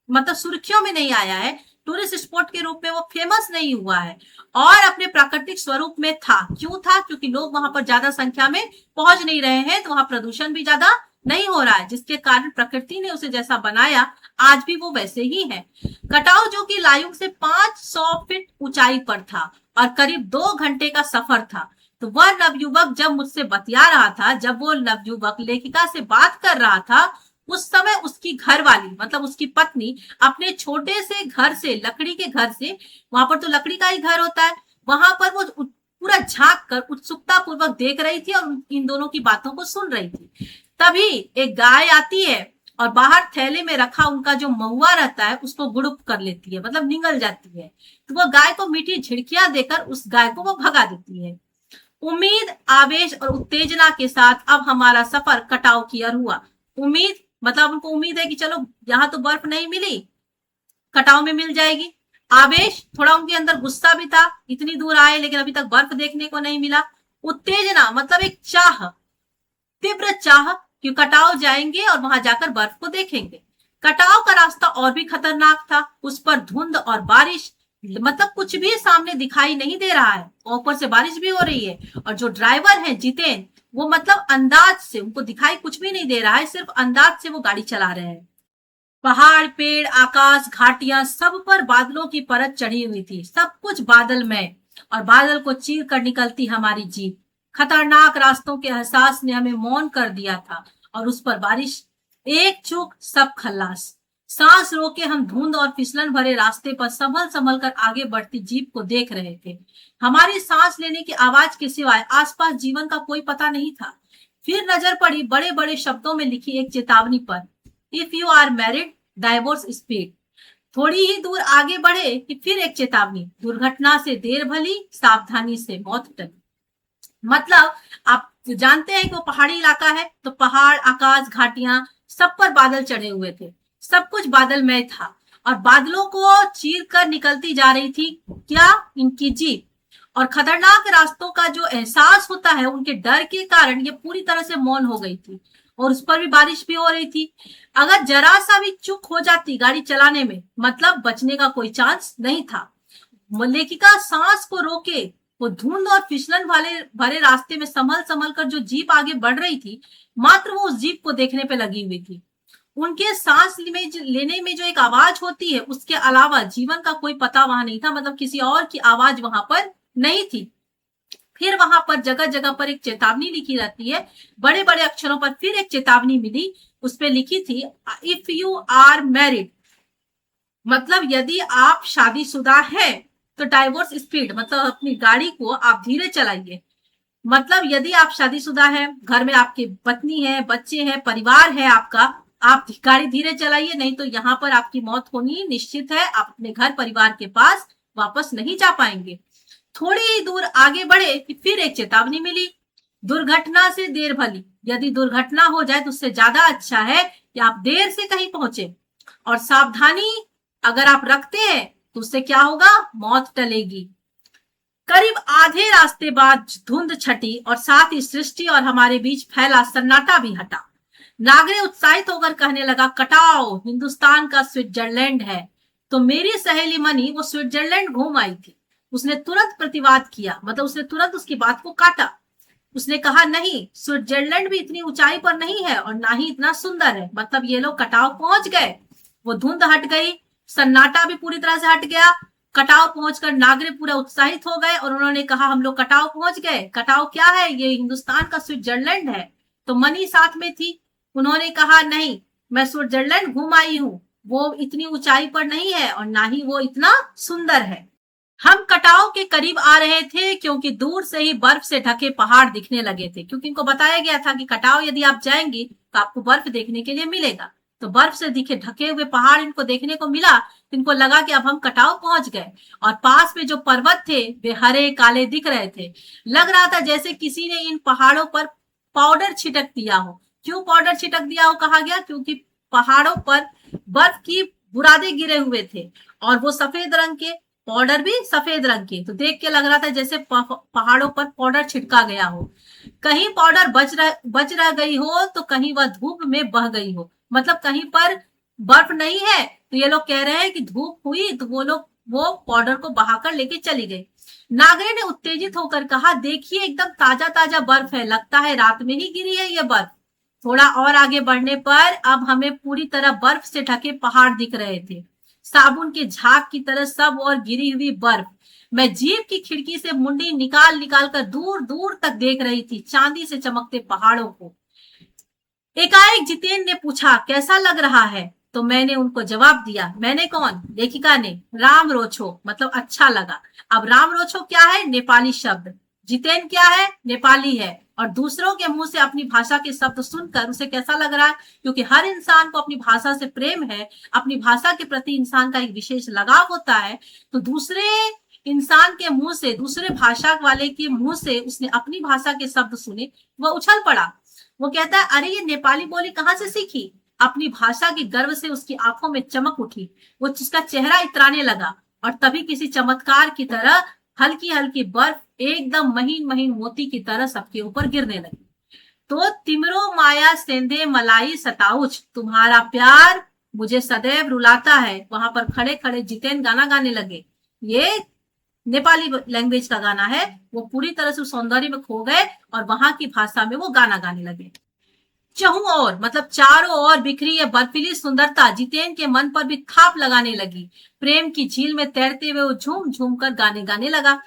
मतलब सुर्खियों में नहीं आया है, टूरिस्ट स्पॉट के रूप में वो फेमस नहीं हुआ है और अपने प्राकृतिक स्वरूप में था। क्यों था? क्योंकि लोग वहां पर ज्यादा संख्या में पहुंच नहीं रहे हैं, तो वहां प्रदूषण भी ज्यादा नहीं हो रहा है, जिसके कारण प्रकृति ने उसे जैसा बनाया आज भी वो वैसे ही है। कटाव जो कि लायुंग से 500 फीट ऊंचाई पर था और करीब 2 घंटे का सफर था। तो वह नवयुवक जब मुझसे बतिया रहा था, जब वो नवयुवक लेखिका से बात कर रहा था, उस समय उसकी घरवाली मतलब उसकी पत्नी अपने छोटे से घर से, लकड़ी के घर से, वहां पर तो लकड़ी का ही घर होता है, वहां पर वो पूरा झांक कर उत्सुकता पूर्वक देख रही थी और इन दोनों की बातों को सुन रही थी। तभी एक गाय आती है और बाहर थैले में रखा उनका जो महुआ रहता है उसको गुड़ुप कर लेती है, मतलब निगल जाती है। तो वो गाय को मीठी झिड़कियां देकर उस गाय को वो भगा देती है। उम्मीद, आवेश और उत्तेजना के साथ अब हमारा सफर कटाव की ओर हुआ। उम्मीद मतलब उनको उम्मीद है कि चलो यहाँ तो बर्फ नहीं मिली, कटाव में मिल जाएगी। आवेश, थोड़ा उनके अंदर गुस्सा भी था, इतनी दूर आए लेकिन अभी तक बर्फ देखने को नहीं मिला। उत्तेजना मतलब एक चाह, तीव्र चाह कि कटाव जाएंगे और वहां जाकर बर्फ को देखेंगे। कटाव का रास्ता और भी खतरनाक था, उस पर धुंध और बारिश, मतलब कुछ भी सामने दिखाई नहीं दे रहा है और ऊपर से बारिश भी हो रही है। और जो ड्राइवर है जितेन, वो मतलब अंदाज से, उनको दिखाई कुछ भी नहीं दे रहा है, सिर्फ अंदाज से वो गाड़ी चला रहे हैं। पहाड़, पेड़, आकाश, घाटियां, सब पर बादलों की परत चढ़ी हुई थी, सब कुछ बादलमय, और बादल को चीर कर निकलती हमारी जीप। खतरनाक रास्तों के एहसास ने हमें मौन कर दिया था और उस पर बारिश, एक चूक सब खल्लास। सांस रोके हम धुंध और फिसलन भरे रास्ते पर संभल संभल कर आगे बढ़ती जीप को देख रहे थे। हमारी सांस लेने की आवाज के सिवाय आसपास जीवन का कोई पता नहीं था। फिर नजर पड़ी बड़े बड़े शब्दों में लिखी एक चेतावनी पर, if you are married, divorce speed. थोड़ी ही दूर आगे बढ़े कि फिर एक चेतावनी, दुर्घटना से देर भली, सावधानी से मौत टली। मतलब आप जानते हैं कि वो पहाड़ी इलाका है, तो पहाड़, आकाश, घाटियां, सब पर बादल चढ़े हुए थे, सब कुछ बादलमय था और बादलों को चीर कर निकलती जा रही थी क्या? इनकी जीप। और खतरनाक रास्तों का जो एहसास होता है, उनके डर के कारण ये पूरी तरह से मौन हो गई थी और उस पर भी बारिश भी हो रही थी। अगर जरा सा भी चूक हो जाती गाड़ी चलाने में, मतलब बचने का कोई चांस नहीं था। लेखिका सांस को रोके वो धुंध और फिसलन वाले भरे रास्ते में संभल संभल कर जो जीप आगे बढ़ रही थी, मात्र वो उस जीप को देखने पे लगी हुई थी। उनके सांस लेने में जो एक आवाज होती है, उसके अलावा जीवन का कोई पता वहां नहीं था, मतलब किसी और की आवाज वहां पर नहीं थी। फिर वहां पर जगह जगह पर एक चेतावनी लिखी रहती है, बड़े बड़े अक्षरों पर फिर एक चेतावनी मिली, उस पर लिखी थी, इफ यू आर मैरिड, मतलब यदि आप शादीशुदा है तो डाइवोर्स स्पीड, मतलब अपनी गाड़ी को आप धीरे चलाइए। मतलब यदि आप शादीशुदा है, घर में आपकी पत्नी है, बच्चे हैं, परिवार है आपका, आप गाड़ी धीरे चलाइए, नहीं तो यहाँ पर आपकी मौत होनी निश्चित है। आप अपने घर परिवार के पास वापस नहीं जा पाएंगे। थोड़ी ही दूर आगे बढ़े कि फिर एक चेतावनी मिली, दुर्घटना से देर भली, यदि दुर्घटना हो जाए तो उससे ज्यादा अच्छा है कि आप देर से कहीं पहुंचे, और सावधानी अगर आप रखते हैं तो उससे क्या होगा? मौत टलेगी। करीब आधे रास्ते बाद धुंध छटी और साथ ही सृष्टि और हमारे बीच फैला सन्नाटा भी हटा। नागरे उत्साहित होकर कहने लगा, कटाव हिंदुस्तान का स्विट्जरलैंड है। तो मेरी सहेली मनी वो स्विट्जरलैंड घूम आई थी, उसने तुरंत प्रतिवाद किया, मतलब उसने तुरंत उसकी बात को काटा। उसने कहा, नहीं, स्विट्जरलैंड भी इतनी ऊंचाई पर नहीं है और ना ही इतना सुंदर है, मतलब ये लोग कटाव पहुंच गए। वो धुंध हट गई, सन्नाटा भी पूरी तरह से हट गया। कटाव पहुंचकर नागरे पूरा उत्साहित हो गए और उन्होंने कहा, हम लोग कटाव पहुंच गए। कटाव क्या है? ये हिंदुस्तान का स्विट्जरलैंड है। तो मनी साथ में थी, उन्होंने कहा, नहीं, मैं स्विट्जरलैंड घूम आई हूँ, वो इतनी ऊंचाई पर नहीं है और ना ही वो इतना सुंदर है। हम कटाव के करीब आ रहे थे क्योंकि दूर से ही बर्फ से ढके पहाड़ दिखने लगे थे, क्योंकि इनको बताया गया था कि कटाव यदि आप जाएंगे तो आपको बर्फ देखने के लिए मिलेगा। तो बर्फ से दिखे ढके हुए पहाड़ इनको देखने को मिला, तो इनको लगा कि अब हम कटाव पहुंच गए। और पास में जो पर्वत थे वे हरे काले दिख रहे थे, लग रहा था जैसे किसी ने इन पहाड़ों पर पाउडर छिटक दिया हो। क्यों पाउडर छिटक दिया हो कहा गया? क्योंकि पहाड़ों पर बर्फ की बुरादे गिरे हुए थे और वो सफेद रंग के, पाउडर भी सफेद रंग के, तो देख के लग रहा था जैसे पहाड़ों पर पाउडर छिटका गया हो। कहीं पाउडर बच रह गई हो तो कहीं वह धूप में बह गई हो, मतलब कहीं पर बर्फ नहीं है, तो ये लोग कह रहे हैं कि धूप हुई तो वो पाउडर को बहाकर लेके चली गई। नागरे ने उत्तेजित होकर कहा, देखिए एकदम ताजा ताजा बर्फ है, लगता है रात में ही गिरी है ये बर्फ। थोड़ा और आगे बढ़ने पर अब हमें पूरी तरह बर्फ से ढके पहाड़ दिख रहे थे, साबुन के झाग की तरह सब और गिरी हुई बर्फ। मैं जीप की खिड़की से मुंडी निकाल निकाल कर दूर दूर तक देख रही थी, चांदी से चमकते पहाड़ों को। एकाएक जितेन ने पूछा, कैसा लग रहा है? तो मैंने उनको जवाब दिया, मैंने कौन? लेखिका ने, राम रोछो, मतलब अच्छा लगा। अब राम रोछो क्या है? नेपाली शब्द। जितेन क्या है? नेपाली है। और दूसरों के मुंह से अपनी भाषा के शब्द सुनकर उसे कैसा लग रहा है? क्योंकि हर इंसान को अपनी भाषा से प्रेम है, अपनी भाषा के प्रति इंसान का एक विशेष लगाव होता है। तो दूसरे इंसान के मुंह से, दूसरे भाषा वाले के मुंह से उसने अपनी भाषा के शब्द सुने, वह उछल पड़ा। वो कहता है, अरे ये नेपाली बोली कहाँ से सीखी? अपनी भाषा के गर्व से उसकी आंखों में चमक उठी, वो उसका चेहरा इतराने लगा और तभी किसी चमत्कार की तरह हल्की हल्की बर्फ एकदम महीन महीन मोती की तरह सबके ऊपर गिरने लगी। तो तिमरो माया सेंधे मलाई सताउच, तुम्हारा प्यार मुझे सदैव रुलाता है। वहां पर खड़े खड़े जितेन गाना गाने लगे। ये नेपाली लैंग्वेज का गाना है। वो पूरी तरह से सौंदर्य में खो गए और वहां की भाषा में वो गाना गाने लगे। चहु और मतलब चारों ओर बिखरी ये बर्फीली सुंदरता जितेन के मन पर भी थाप लगाने लगी। प्रेम की झील में तैरते हुए वो झूम झूम कर गाने गाने लगा।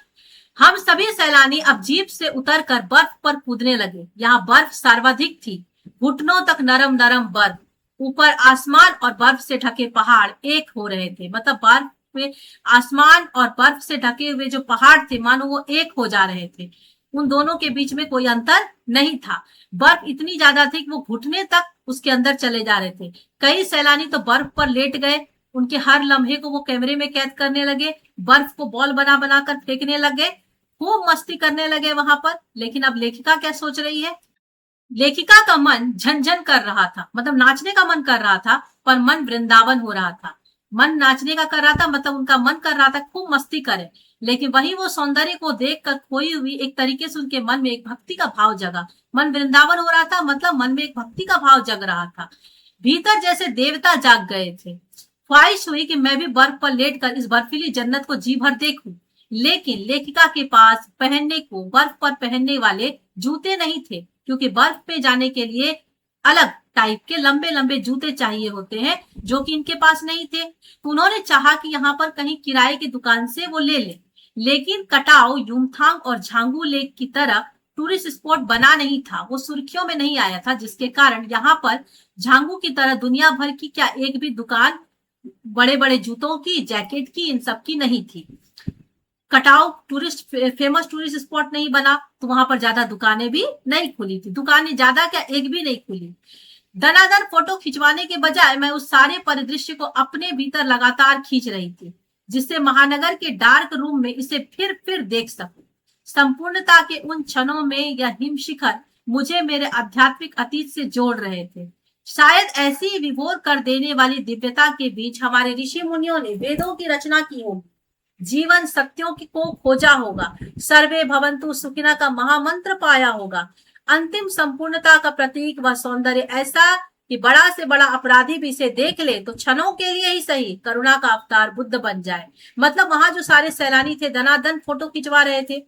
हम सभी सैलानी अब जीप से उतरकर बर्फ पर कूदने लगे। यहाँ बर्फ सर्वाधिक थी, घुटनों तक नरम नरम बर्फ। ऊपर आसमान और बर्फ से ढके पहाड़ एक हो रहे थे, मतलब बर्फ में आसमान और बर्फ से ढके हुए जो पहाड़ थे मानो वो एक हो जा रहे थे। उन दोनों के बीच में कोई अंतर नहीं था। बर्फ इतनी ज्यादा थी कि वो घुटने तक उसके अंदर चले जा रहे थे। कई सैलानी तो बर्फ पर लेट गए, उनके हर लम्हे को वो कैमरे में कैद करने लगे, बर्फ को बॉल बना बना कर फेंकने लगे, खूब मस्ती करने लगे वहां पर। लेकिन अब लेखिका क्या सोच रही है? लेखिका का मन झनझन कर रहा था, मतलब नाचने का मन कर रहा था, पर मन वृंदावन हो रहा था। मन नाचने का कर रहा था, मतलब उनका मन कर रहा था खूब मस्ती करे, लेकिन वही वो सौंदर्य को देखकर खोई हुई एक तरीके से उनके मन में एक भक्ति का भाव जगा। मन वृंदावन हो रहा था, मतलब मन में एक भक्ति का भाव जग रहा था। भीतर जैसे देवता जाग गए थे। ख्वाहिश हुई कि मैं भी बर्फ पर लेटकर इस बर्फीली जन्नत को जी भर देखूं। लेकिन लेखिका के पास पहनने को बर्फ पर पहनने वाले जूते नहीं थे, क्योंकि बर्फ पे जाने के लिए अलग टाइप के लंबे लंबे जूते चाहिए होते हैं, जो कि इनके पास नहीं थे। तो उन्होंने चाहा कि यहाँ पर कहीं किराए की दुकान से वो ले ले। लेकिन कटाव, युमथांग और झांगू लेक की तरह टूरिस्ट स्पॉट बना नहीं था, वो सुर्खियों में नहीं आया था, जिसके कारण यहाँ पर झांगू की तरह दुनिया भर की क्या एक भी दुकान बड़े बड़े जूतों की, जैकेट की, इन सब की नहीं थी। कटाव फेमस टूरिस्ट स्पॉट नहीं बना, तो वहां पर ज्यादा दुकानें भी नहीं खुली थी। दुकानें ज्यादा क्या, एक भी नहीं खुली। दनादन फोटो खिंचवाने के बजाय मैं उस सारे परिदृश्य को अपने भीतर लगातार खींच रही थी, जिससे महानगर के डार्क रूम में इसे फिर देख सकूं। संपूर्णता के उन क्षणों में यह हिमशिखर मुझे मेरे आध्यात्मिक अतीत से जोड़ रहे थे। शायद ऐसी विभोर कर देने वाली दिव्यता के बीच हमारे ऋषि मुनियों ने वेदों की रचना की होगी, जीवन सत्यों को खोजा होगा, सर्वे भवन्तु सुखिनः का महामंत्र पाया होगा। अंतिम संपूर्णता का प्रतीक व सौंदर्य ऐसा कि बड़ा से बड़ा अपराधी भी इसे देख ले तो क्षणों के लिए ही सही करुणा का अवतार बुद्ध बन जाए। मतलब वहां जो सारे सैलानी थे दनादन फोटो खिंचवा रहे थे,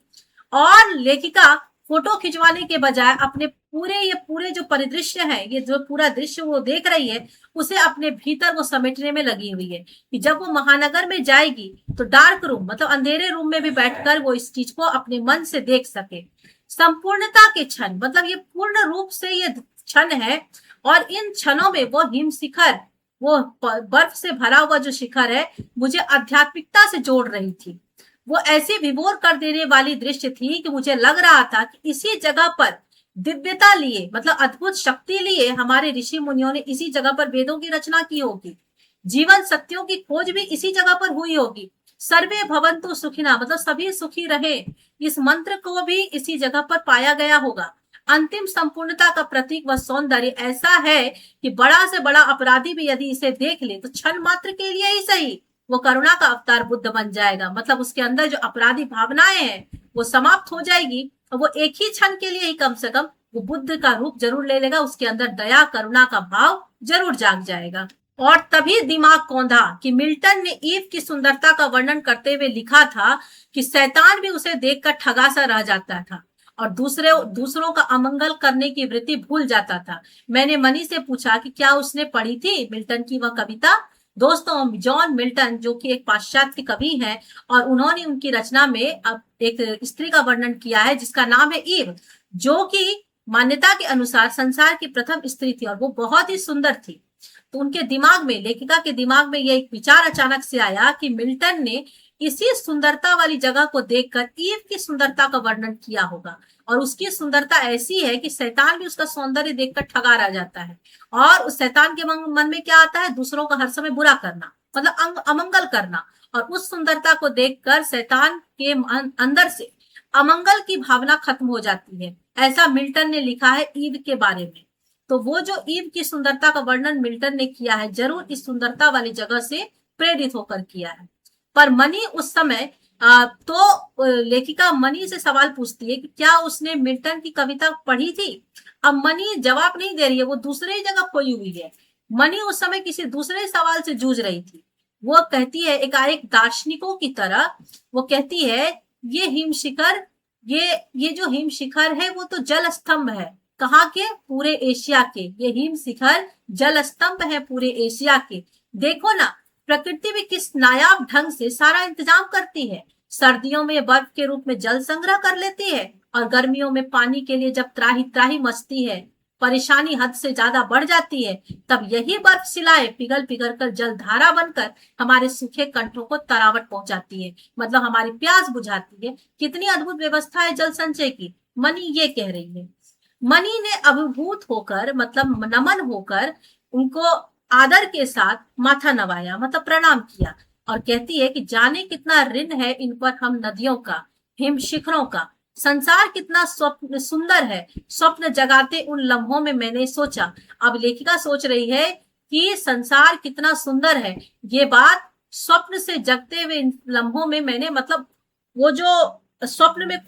और लेखिका फोटो खिंचवाने के बजाय अपने पूरे जो परिदृश्य है, ये जो पूरा दृश्य वो देख रही है, उसे अपने भीतर वो समेटने में लगी हुई है कि जब वो महानगर में जाएगी तो डार्क रूम, मतलब अंधेरे रूम में भी बैठकर वो इस चीज को अपने मन से देख सके। संपूर्णता के क्षण, मतलब ये पूर्ण रूप से ये क्षण है, और इन क्षणों में वो हिम शिखर, वो बर्फ से भरा हुआ जो शिखर है, मुझे आध्यात्मिकता से जोड़ रही थी। वो ऐसी विभोर कर देने वाली दृश्य थी कि मुझे लग रहा था कि इसी जगह पर दिव्यता लिए, मतलब अद्भुत शक्ति लिए हमारे ऋषि मुनियों ने इसी जगह पर वेदों की रचना की होगी, जीवन सत्यों की खोज भी इसी जगह पर हुई होगी। सर्वे भवन्तु सुखिनः, मतलब सभी सुखी रहे, इस मंत्र को भी इसी जगह पर पाया गया होगा। अंतिम संपूर्णता का प्रतीक व सौंदर्य ऐसा है कि बड़ा से बड़ा अपराधी भी यदि इसे देख ले तो क्षण मात्र के लिए ही सही वो करुणा का अवतार बुद्ध बन जाएगा। मतलब उसके अंदर जो अपराधी भावनाएं हैं वो समाप्त हो जाएगी, और वो एक ही क्षण के लिए ही कम से कम वो बुद्ध का रूप जरूर ले लेगा, उसके अंदर दया करुणा का भाव जरूर जाग जाएगा। और तभी दिमाग कौंधा कि मिल्टन ने ईव की सुंदरता का वर्णन करते हुए लिखा था कि शैतान भी उसे देखकर ठगा सा रह जाता था और दूसरों का अमंगल करने की वृत्ति भूल जाता था। मैंने मनी से पूछा कि क्या उसने पढ़ी थी मिल्टन की वह कविता। दोस्तों, जॉन मिल्टन जो कि एक पाश्चात्य कवि हैं और उन्होंने उनकी रचना में अब एक स्त्री का वर्णन किया है जिसका नाम है ईव, जो कि मान्यता के अनुसार संसार की प्रथम स्त्री थी और वो बहुत ही सुंदर थी। तो उनके दिमाग में, लेखिका के दिमाग में ये एक विचार अचानक से आया कि मिल्टन ने इसी सुंदरता वाली जगह को देखकर ईव की सुंदरता का वर्णन किया होगा और उसकी सुंदरता ऐसी है कि शैतान भी उसका सौंदर्य देखकर ठगा रह जाता है और उस शैतान के मन में क्या आता है, दूसरों का हर समय बुरा करना, मतलब अमंगल करना। और उस सुंदरता को देखकर शैतान के अंदर से अमंगल की भावना खत्म हो जाती है। ऐसा मिल्टन ने लिखा है ईव के बारे में। तो वो जो ईव की सुंदरता का वर्णन मिल्टन ने किया है, जरूर इस सुंदरता वाली जगह से प्रेरित होकर किया है। पर मनी उस समय लेखिका मनी से सवाल पूछती है कि क्या उसने मिल्टन की कविता पढ़ी थी। अब मनी जवाब नहीं दे रही है, वो दूसरे ही जगह खोई हुई है। मनी उस समय किसी दूसरे सवाल से जूझ रही थी। वो कहती है एक दार्शनिकों की तरह, वो कहती है ये हिम शिखर, ये जो हिम शिखर है वो तो जल स्तंभ है। कहाँ के? पूरे एशिया के। ये हिम शिखर जल स्तंभ है पूरे एशिया के। देखो ना, प्रकृति भी किस नायाब ढंग से सारा इंतजाम करती है। सर्दियों में बर्फ के रूप में जल संग्रह कर लेती है और गर्मियों में पानी के लिए जब त्राही त्राही मचती है, परेशानी हद से ज्यादा बढ़ जाती है, तब यही बर्फ शिलाएं पिघल पिघल कर जल धारा बनकर हमारे सूखे कंठों को तरावट पहुंचाती है, मतलब हमारी प्यास बुझाती है। कितनी अद्भुत व्यवस्था है जल संचय की, मनी ये कह रही है। मनी ने अभिभूत होकर, मतलब नमन होकर उनको आदर के साथ माथा नवाया, मतलब प्रणाम किया और कहती है कि जाने कितना ऋण है इन पर हम नदियों का, हिम शिखरों का। संसार कितना स्वप्न सुंदर है, स्वप्न जगाते उन लम्हों में मैंने सोचा। अब लेखिका सोच रही है कि संसार कितना सुंदर है, ये बात स्वप्न से जगते हुए इन लम्हों में मैंने, मतलब वो जो स्वप्न में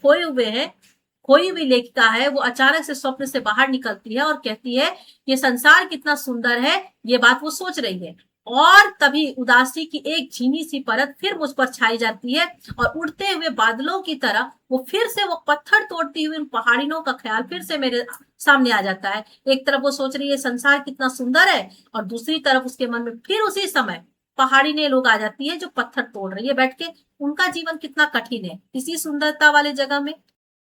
खोई हुई लेखिका है, वो अचानक से स्वप्न से बाहर निकलती है और कहती है ये संसार कितना सुंदर है, ये बात वो सोच रही है। और तभी उदासी की एक झीनी सी परत फिर मुझ पर छाई जाती है और उड़ते हुए बादलों की तरह वो फिर से वो पत्थर तोड़ती हुई उन पहाड़ियों का ख्याल फिर से मेरे सामने आ जाता है। एक तरफ वो सोच रही है संसार कितना सुंदर है और दूसरी तरफ उसके मन में फिर उसी समय पहाड़ी ने लोग आ जाती है जो पत्थर तोड़ रही है बैठ के। उनका जीवन कितना कठिन है इसी सुंदरता वाले जगह में।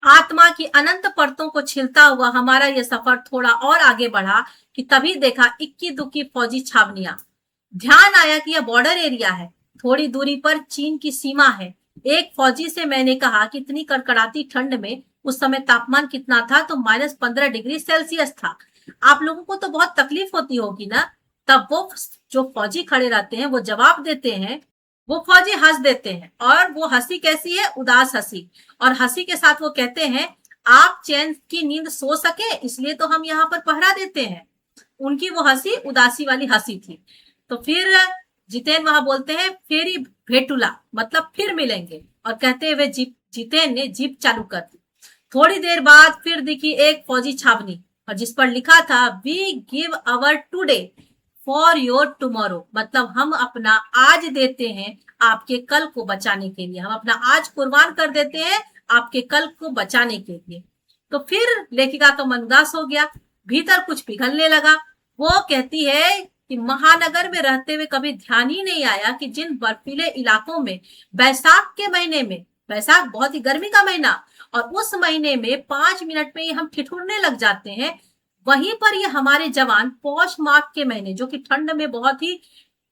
आत्मा की अनंत परतों को छिलता हुआ हमारा यह सफर थोड़ा और आगे बढ़ा कि तभी देखा इक्की दुक्की फौजी छावनियां। ध्यान आया कि यह बॉर्डर एरिया है, थोड़ी दूरी पर चीन की सीमा है। एक फौजी से मैंने कहा कि इतनी कड़कड़ाती ठंड में उस समय तापमान कितना था, तो -15 डिग्री सेल्सियस था। आप लोगों को तो बहुत तकलीफ होती होगी ना। तब वो जो फौजी खड़े रहते हैं वो जवाब देते हैं, वो फौजी हंस देते हैं और वो हंसी कैसी है, उदास हंसी। और हंसी के साथ वो कहते हैं आप चैन की नींद सो सके इसलिए तो हम यहाँ पर पहरा देते हैं। उनकी वो हंसी उदासी वाली हंसी थी। तो फिर जितेन वहां बोलते हैं फेरी भेटुला, मतलब फिर मिलेंगे, और कहते हुए जितेन ने जीप चालू कर दी। थोड़ी देर बाद फिर दिखी एक फौजी छावनी और जिस पर लिखा था we give our today for your tomorrow, मतलब हम अपना आज देते हैं आपके कल को बचाने के लिए, हम अपना आज कुर्बान कर देते हैं आपके कल को बचाने के लिए। तो फिर लेखिका का मन उदास हो गया, भीतर कुछ पिघलने लगा। वो कहती है कि महानगर में रहते हुए कभी ध्यान ही नहीं आया कि जिन बर्फीले इलाकों में बैसाख के महीने में, बैसाख बहुत ही गर्मी का महीना, और उस महीने में 5 मिनट में ही हम ठिठुरने लग जाते हैं, वहीं पर ये हमारे जवान पौष माघ के महीने, जो कि ठंड में बहुत ही,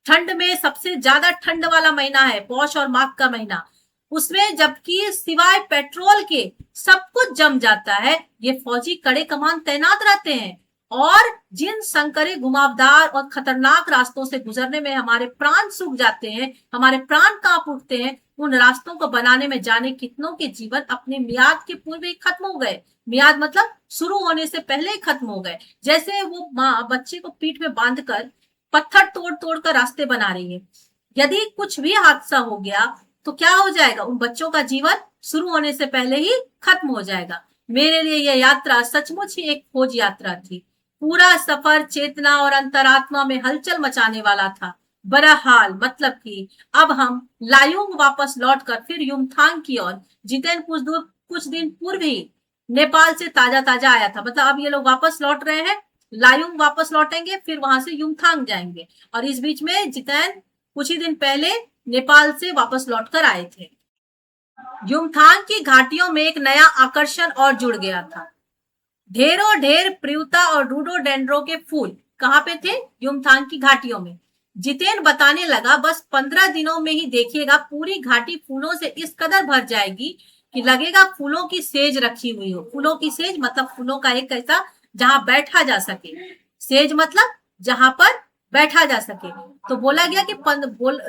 ठंड में सबसे ज्यादा ठंड वाला महीना है पौष और माघ का महीना, उसमें जबकि सिवाय पेट्रोल के सब कुछ जम जाता है, ये फौजी कड़े कमान तैनात रहते हैं और जिन संकरे घुमावदार और खतरनाक रास्तों से गुजरने में हमारे प्राण सूख जाते हैं, हमारे प्राण कांप उठते हैं, उन रास्तों को बनाने में जाने कितनों के जीवन अपने मियाद के पूर्व ही खत्म हो गए। मियाद मतलब शुरू होने से पहले ही खत्म हो गए। जैसे वो माँ बच्चे को पीठ में बांधकर पत्थर तोड़ तोड़ कर रास्ते बना रही है। यदि कुछ भी हादसा हो गया तो क्या हो जाएगा, उन बच्चों का जीवन शुरू होने से पहले ही खत्म हो जाएगा। मेरे लिए यह यात्रा सचमुच ही एक खोज यात्रा थी। पूरा सफर चेतना और अंतरात्मा में हलचल मचाने वाला था। बहरहाल मतलब कि अब हम लायुंग वापस लौटकर फिर युमथांग की ओर। जितेन कुछ दिन पूर्व ही नेपाल से ताजा ताजा आया था। मतलब अब ये लोग वापस लौट रहे हैं, लायुंग वापस लौटेंगे, फिर वहां से युमथांग जाएंगे। और इस बीच में जितेन कुछ ही दिन पहले नेपाल से वापस लौटकर आए थे। युमथांग की घाटियों में एक नया आकर्षण और जुड़ गया था। ढेरों ढेर प्रियुता और रोडोडेंड्रो के फूल। कहाँ पे थे? युमथांग की घाटियों में। जितेन बताने लगा, बस 15 दिनों में ही देखिएगा पूरी घाटी फूलों से इस कदर भर जाएगी कि लगेगा फूलों की सेज रखी हुई हो। फूलों की सेज मतलब फूलों का एक ऐसा जहां बैठा जा सके। सेज मतलब जहां पर बैठा जा सके। तो बोला गया कि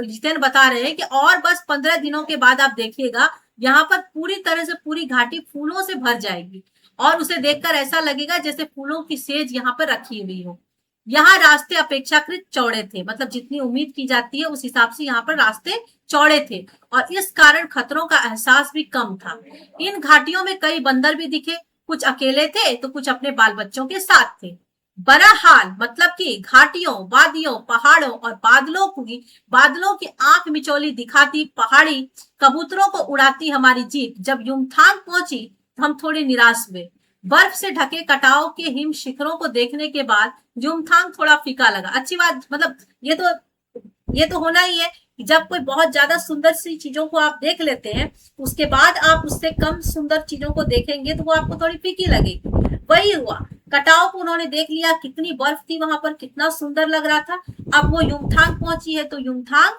जितेन बता रहे हैं कि और बस 15 दिनों के बाद आप देखिएगा यहाँ पर पूरी तरह से पूरी घाटी फूलों से भर जाएगी और उसे देखकर ऐसा लगेगा जैसे फूलों की सेज यहाँ पर रखी हुई हो। यहाँ रास्ते अपेक्षाकृत चौड़े थे। मतलब जितनी उम्मीद की जाती है उस हिसाब से यहाँ पर रास्ते चौड़े थे और इस कारण खतरों का एहसास भी कम था। इन घाटियों में कई बंदर भी दिखे। कुछ अकेले थे तो कुछ अपने बाल बच्चों के साथ थे। बहरहाल मतलब कि घाटियों, वादियों, पहाड़ों और बादलों की आंख मिचौली दिखाती पहाड़ी कबूतरों को उड़ाती हमारी जीप जब युमथांग पहुंची तो हम थोड़े निराश हुए। बर्फ से ढके कटाव के हिम शिखरों को देखने के बाद युमथांग थोड़ा फीका लगा। अच्छी बात, मतलब ये तो होना ही है कि जब कोई बहुत ज्यादा सुंदर सी चीजों को आप देख लेते हैं उसके बाद आप उससे कम सुंदर चीजों को देखेंगे तो वो आपको थोड़ी फीकी लगेगी। वही हुआ। कटाव को उन्होंने देख लिया, कितनी बर्फ थी वहां पर, कितना सुंदर लग रहा था। अब वो युमथांग पहुंची है तो युमथांग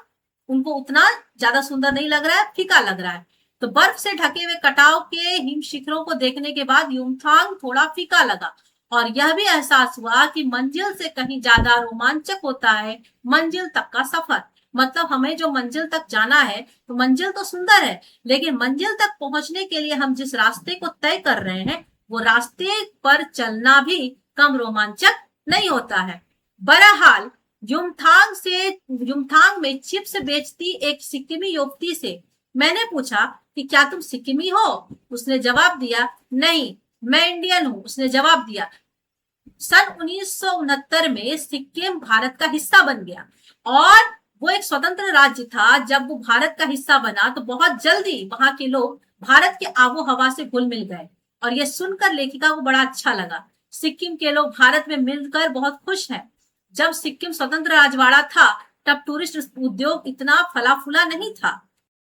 उनको उतना ज्यादा सुंदर नहीं लग रहा है, फीका लग रहा है। तो बर्फ से ढके हुए कटाव के हिम शिखरों को देखने के बाद युमथांग थोड़ा फीका लगा और यह भी एहसास हुआ कि मंजिल से कहीं ज्यादा रोमांचक होता है मंजिल तक का सफर। मतलब हमें जो मंजिल तक जाना है तो मंजिल तो सुंदर है, लेकिन मंजिल तक पहुंचने के लिए हम जिस रास्ते को तय कर रहे हैं वो रास्ते पर चलना भी कम रोमांचक नहीं होता है। बहरहाल युमथांग में चिप्स बेचती एक सिक्किमी युवती से मैंने पूछा कि क्या तुम सिक्किमी हो? उसने जवाब दिया, नहीं मैं इंडियन हूं। उसने जवाब दिया, सन 1969 में सिक्किम भारत का हिस्सा बन गया और वो एक स्वतंत्र राज्य था। जब वो भारत का हिस्सा बना तो बहुत जल्दी वहां के लोग भारत के आबो हवा से घुल मिल गए और ये सुनकर लेखिका को बड़ा अच्छा लगा। सिक्किम के लोग भारत में मिलकर बहुत खुश हैं। जब सिक्किम स्वतंत्र राजवाड़ा था तब टूरिस्ट उद्योग इतना फला फूला नहीं था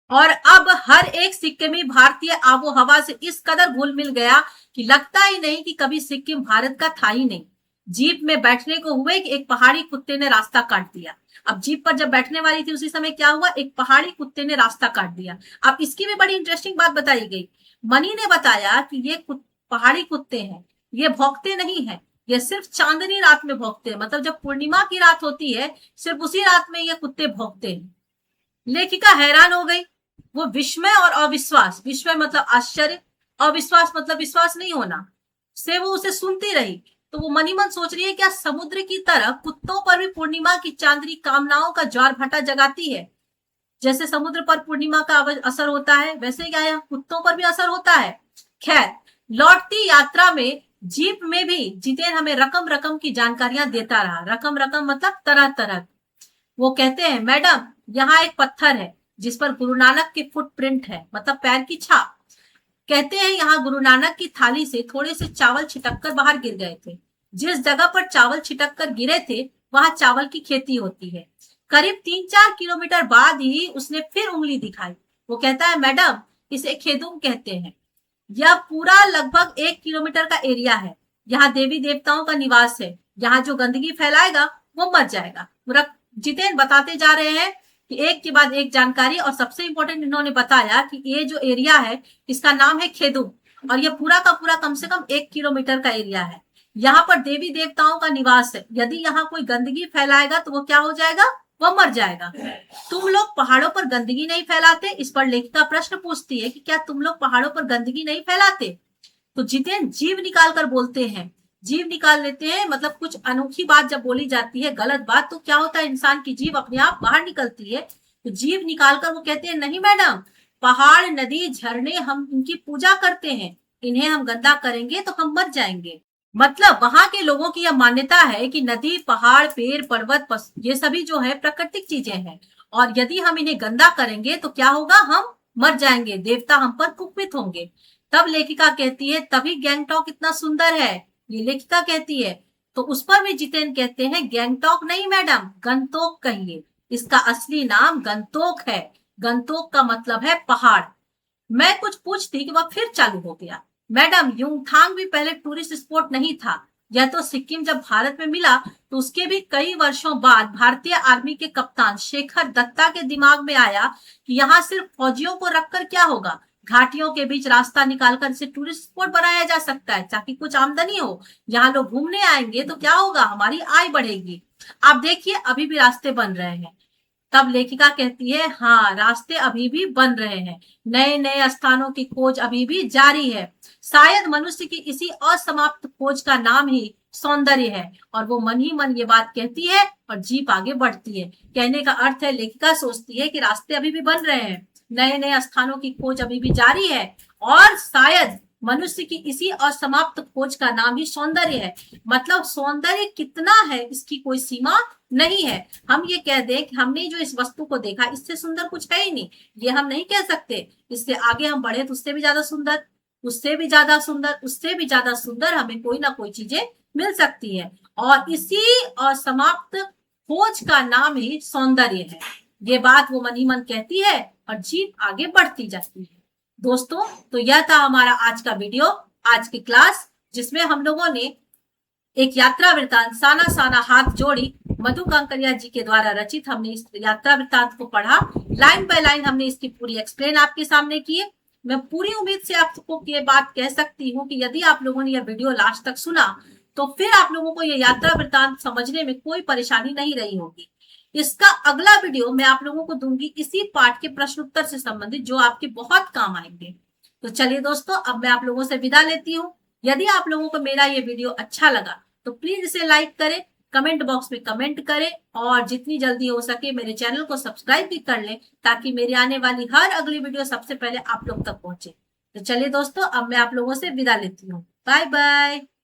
और अब हर एक सिक्किमी भारतीय आबो हवा से इस कदर घुल मिल गया कि लगता ही नहीं कि कभी सिक्किम भारत का था ही नहीं। जीप में बैठने को हुए कि एक पहाड़ी कुत्ते ने रास्ता काट दिया। अब जीप पर जब बैठने वाली थी उसी समय क्या हुआ, एक पहाड़ी कुत्ते ने रास्ता काट दिया। अब इसकी भी बड़ी इंटरेस्टिंग बात बताई गई। मनी ने बताया कि ये पहाड़ी कुत्ते हैं, ये भौंकते नहीं है, ये सिर्फ चांदनी रात में भौंकते हैं। मतलब जब पूर्णिमा की रात होती है सिर्फ उसी रात में ये कुत्ते भौंकते हैं। लेखिका हैरान हो गई। वो विस्मय और अविश्वास, विस्मय मतलब आश्चर्य, अविश्वास मतलब विश्वास नहीं होना से वो उसे सुनती रही। तो वो मनी मन सोच रही है क्या समुद्र की तरह कुत्तों पर भी पूर्णिमा की चांदनी कामनाओं का ज्वार भाटा जगाती है? जैसे समुद्र पर पूर्णिमा का असर होता है वैसे क्या यहाँ कुत्तों पर भी असर होता है? खैर, लौटती यात्रा में जीप में भी जितेन हमें रकम रकम की जानकारियां देता रहा। रकम रकम मतलब तरह तरह। वो कहते हैं, मैडम यहाँ एक पत्थर है जिस पर गुरु नानक के फुटप्रिंट है, मतलब पैर की छाप। कहते हैं यहाँ गुरु नानक की थाली से थोड़े से चावल छिटक कर बाहर गिर गए थे। जिस जगह पर चावल छिटक कर गिरे थे वहां चावल की खेती होती है। करीब 3-4 किलोमीटर बाद ही उसने फिर उंगली दिखाई। वो कहता है, मैडम इसे खेदुम कहते हैं। यह पूरा लगभग 1 किलोमीटर का एरिया है। यहाँ देवी देवताओं का निवास है। यहाँ जो गंदगी फैलाएगा वो मर जाएगा। जितेन बताते जा रहे हैं कि एक के बाद एक जानकारी, और सबसे इंपॉर्टेंट इन्होंने बताया कि ये जो एरिया है इसका नाम है खेदुम और ये पूरा का पूरा कम से कम 1 किलोमीटर का एरिया है। यहाँ पर देवी देवताओं का निवास है। यदि यहाँ कोई गंदगी फैलाएगा तो वो क्या हो जाएगा, वो मर जाएगा। तुम लोग पहाड़ों पर गंदगी नहीं फैलाते? इस पर लेखिका प्रश्न पूछती है कि क्या तुम लोग पहाड़ों पर गंदगी नहीं फैलाते? तो जितेन जीव निकाल कर बोलते हैं, जीव निकाल लेते हैं। मतलब कुछ अनोखी बात जब बोली जाती है, गलत बात, तो क्या होता है इंसान की जीव अपने आप बाहर निकलती है। तो जीव निकालकर वो कहते हैं, नहीं मैडम, पहाड़, नदी, झरने हम इनकी पूजा करते हैं, इन्हें हम गंदा करेंगे तो हम मर जाएंगे। मतलब वहां के लोगों की यह मान्यता है कि नदी, पहाड़, पेड़, पर्वत, ये सभी जो है प्राकृतिक चीजें हैं, और यदि हम इन्हें गंदा करेंगे तो क्या होगा, हम मर जाएंगे, देवता हम पर कुपित होंगे। तब लेखिका कहती है तभी गैंगटॉक इतना सुंदर है, ये लेखिका कहती है। तो उस पर भी जितेन कहते हैं गैंगटॉक नहीं मैडम, गंतोक कहिए, इसका असली नाम गंतोक है। गंतोक का मतलब है पहाड़। मैं कुछ पूछती कि वह फिर चालू हो गया, मैडम युमथांग भी पहले टूरिस्ट स्पॉट नहीं था, यह तो सिक्किम जब भारत में मिला तो उसके भी कई वर्षों बाद भारतीय आर्मी के कप्तान शेखर दत्ता के दिमाग में आया कि यहाँ सिर्फ फौजियों को रखकर क्या होगा, घाटियों के बीच रास्ता निकालकर इसे टूरिस्ट स्पॉट बनाया जा सकता है ताकि कुछ आमदनी हो, यहाँ लोग घूमने आएंगे तो क्या होगा, हमारी आय बढ़ेगी। आप देखिए अभी भी रास्ते बन रहे हैं। तब लेखिका कहती है हाँ, रास्ते अभी भी बन रहे हैं, नए नए स्थानों की खोज अभी भी जारी है, शायद मनुष्य की इसी असमाप्त खोज का नाम ही सौंदर्य है। और वो मन ही मन ये बात कहती है और जीप आगे बढ़ती है। कहने का अर्थ है लेखिका सोचती है कि रास्ते अभी भी बन रहे हैं, नए नए स्थानों की खोज अभी भी जारी है, और शायद मनुष्य की इसी असमाप्त खोज का नाम ही सौंदर्य है। मतलब सौंदर्य कितना है इसकी कोई सीमा नहीं है। हम ये कह दें कि हमने जो इस वस्तु को देखा इससे सुंदर कुछ है ही नहीं, ये हम नहीं कह सकते। इससे आगे हम बढ़े तो उससे भी ज्यादा सुंदर, उससे भी ज्यादा सुंदर, उससे भी ज्यादा सुंदर हमें कोई ना कोई चीजें मिल सकती है, और इसी असमाप्त खोज का नाम ही सौंदर्य है। ये बात वो मन ही मन कहती है और जीप आगे बढ़ती जाती है। दोस्तों, तो यह था हमारा आज का वीडियो, आज की क्लास, जिसमें हम लोगों ने एक यात्रा वृतांत साना साना हाथ जोड़ी मधु कांकरिया जी के द्वारा रचित, हमने इस यात्रा वृतांत को पढ़ा, लाइन बाय लाइन हमने इसकी पूरी एक्सप्लेन आपके सामने की। मैं पूरी उम्मीद से आपको ये बात कह सकती हूँ कि यदि आप लोगों ने यह वीडियो लास्ट तक सुना तो फिर आप लोगों को यह यात्रा वृतांत समझने में कोई परेशानी नहीं रही होगी। इसका अगला वीडियो मैं आप लोगों को दूंगी इसी पाठ के प्रश्न उत्तर से संबंधित, जो आपके बहुत काम आएंगे। तो चलिए दोस्तों, अब मैं आप लोगों से विदा लेती हूँ। यदि आप लोगों को मेरा ये वीडियो अच्छा लगा तो प्लीज इसे लाइक करें, कमेंट बॉक्स में कमेंट करें, और जितनी जल्दी हो सके मेरे चैनल को सब्सक्राइब भी कर लें ताकि मेरी आने वाली हर अगली वीडियो सबसे पहले आप लोग तक पहुंचे। तो चलिए दोस्तों, अब मैं आप लोगों से विदा लेती हूँ। Bye bye.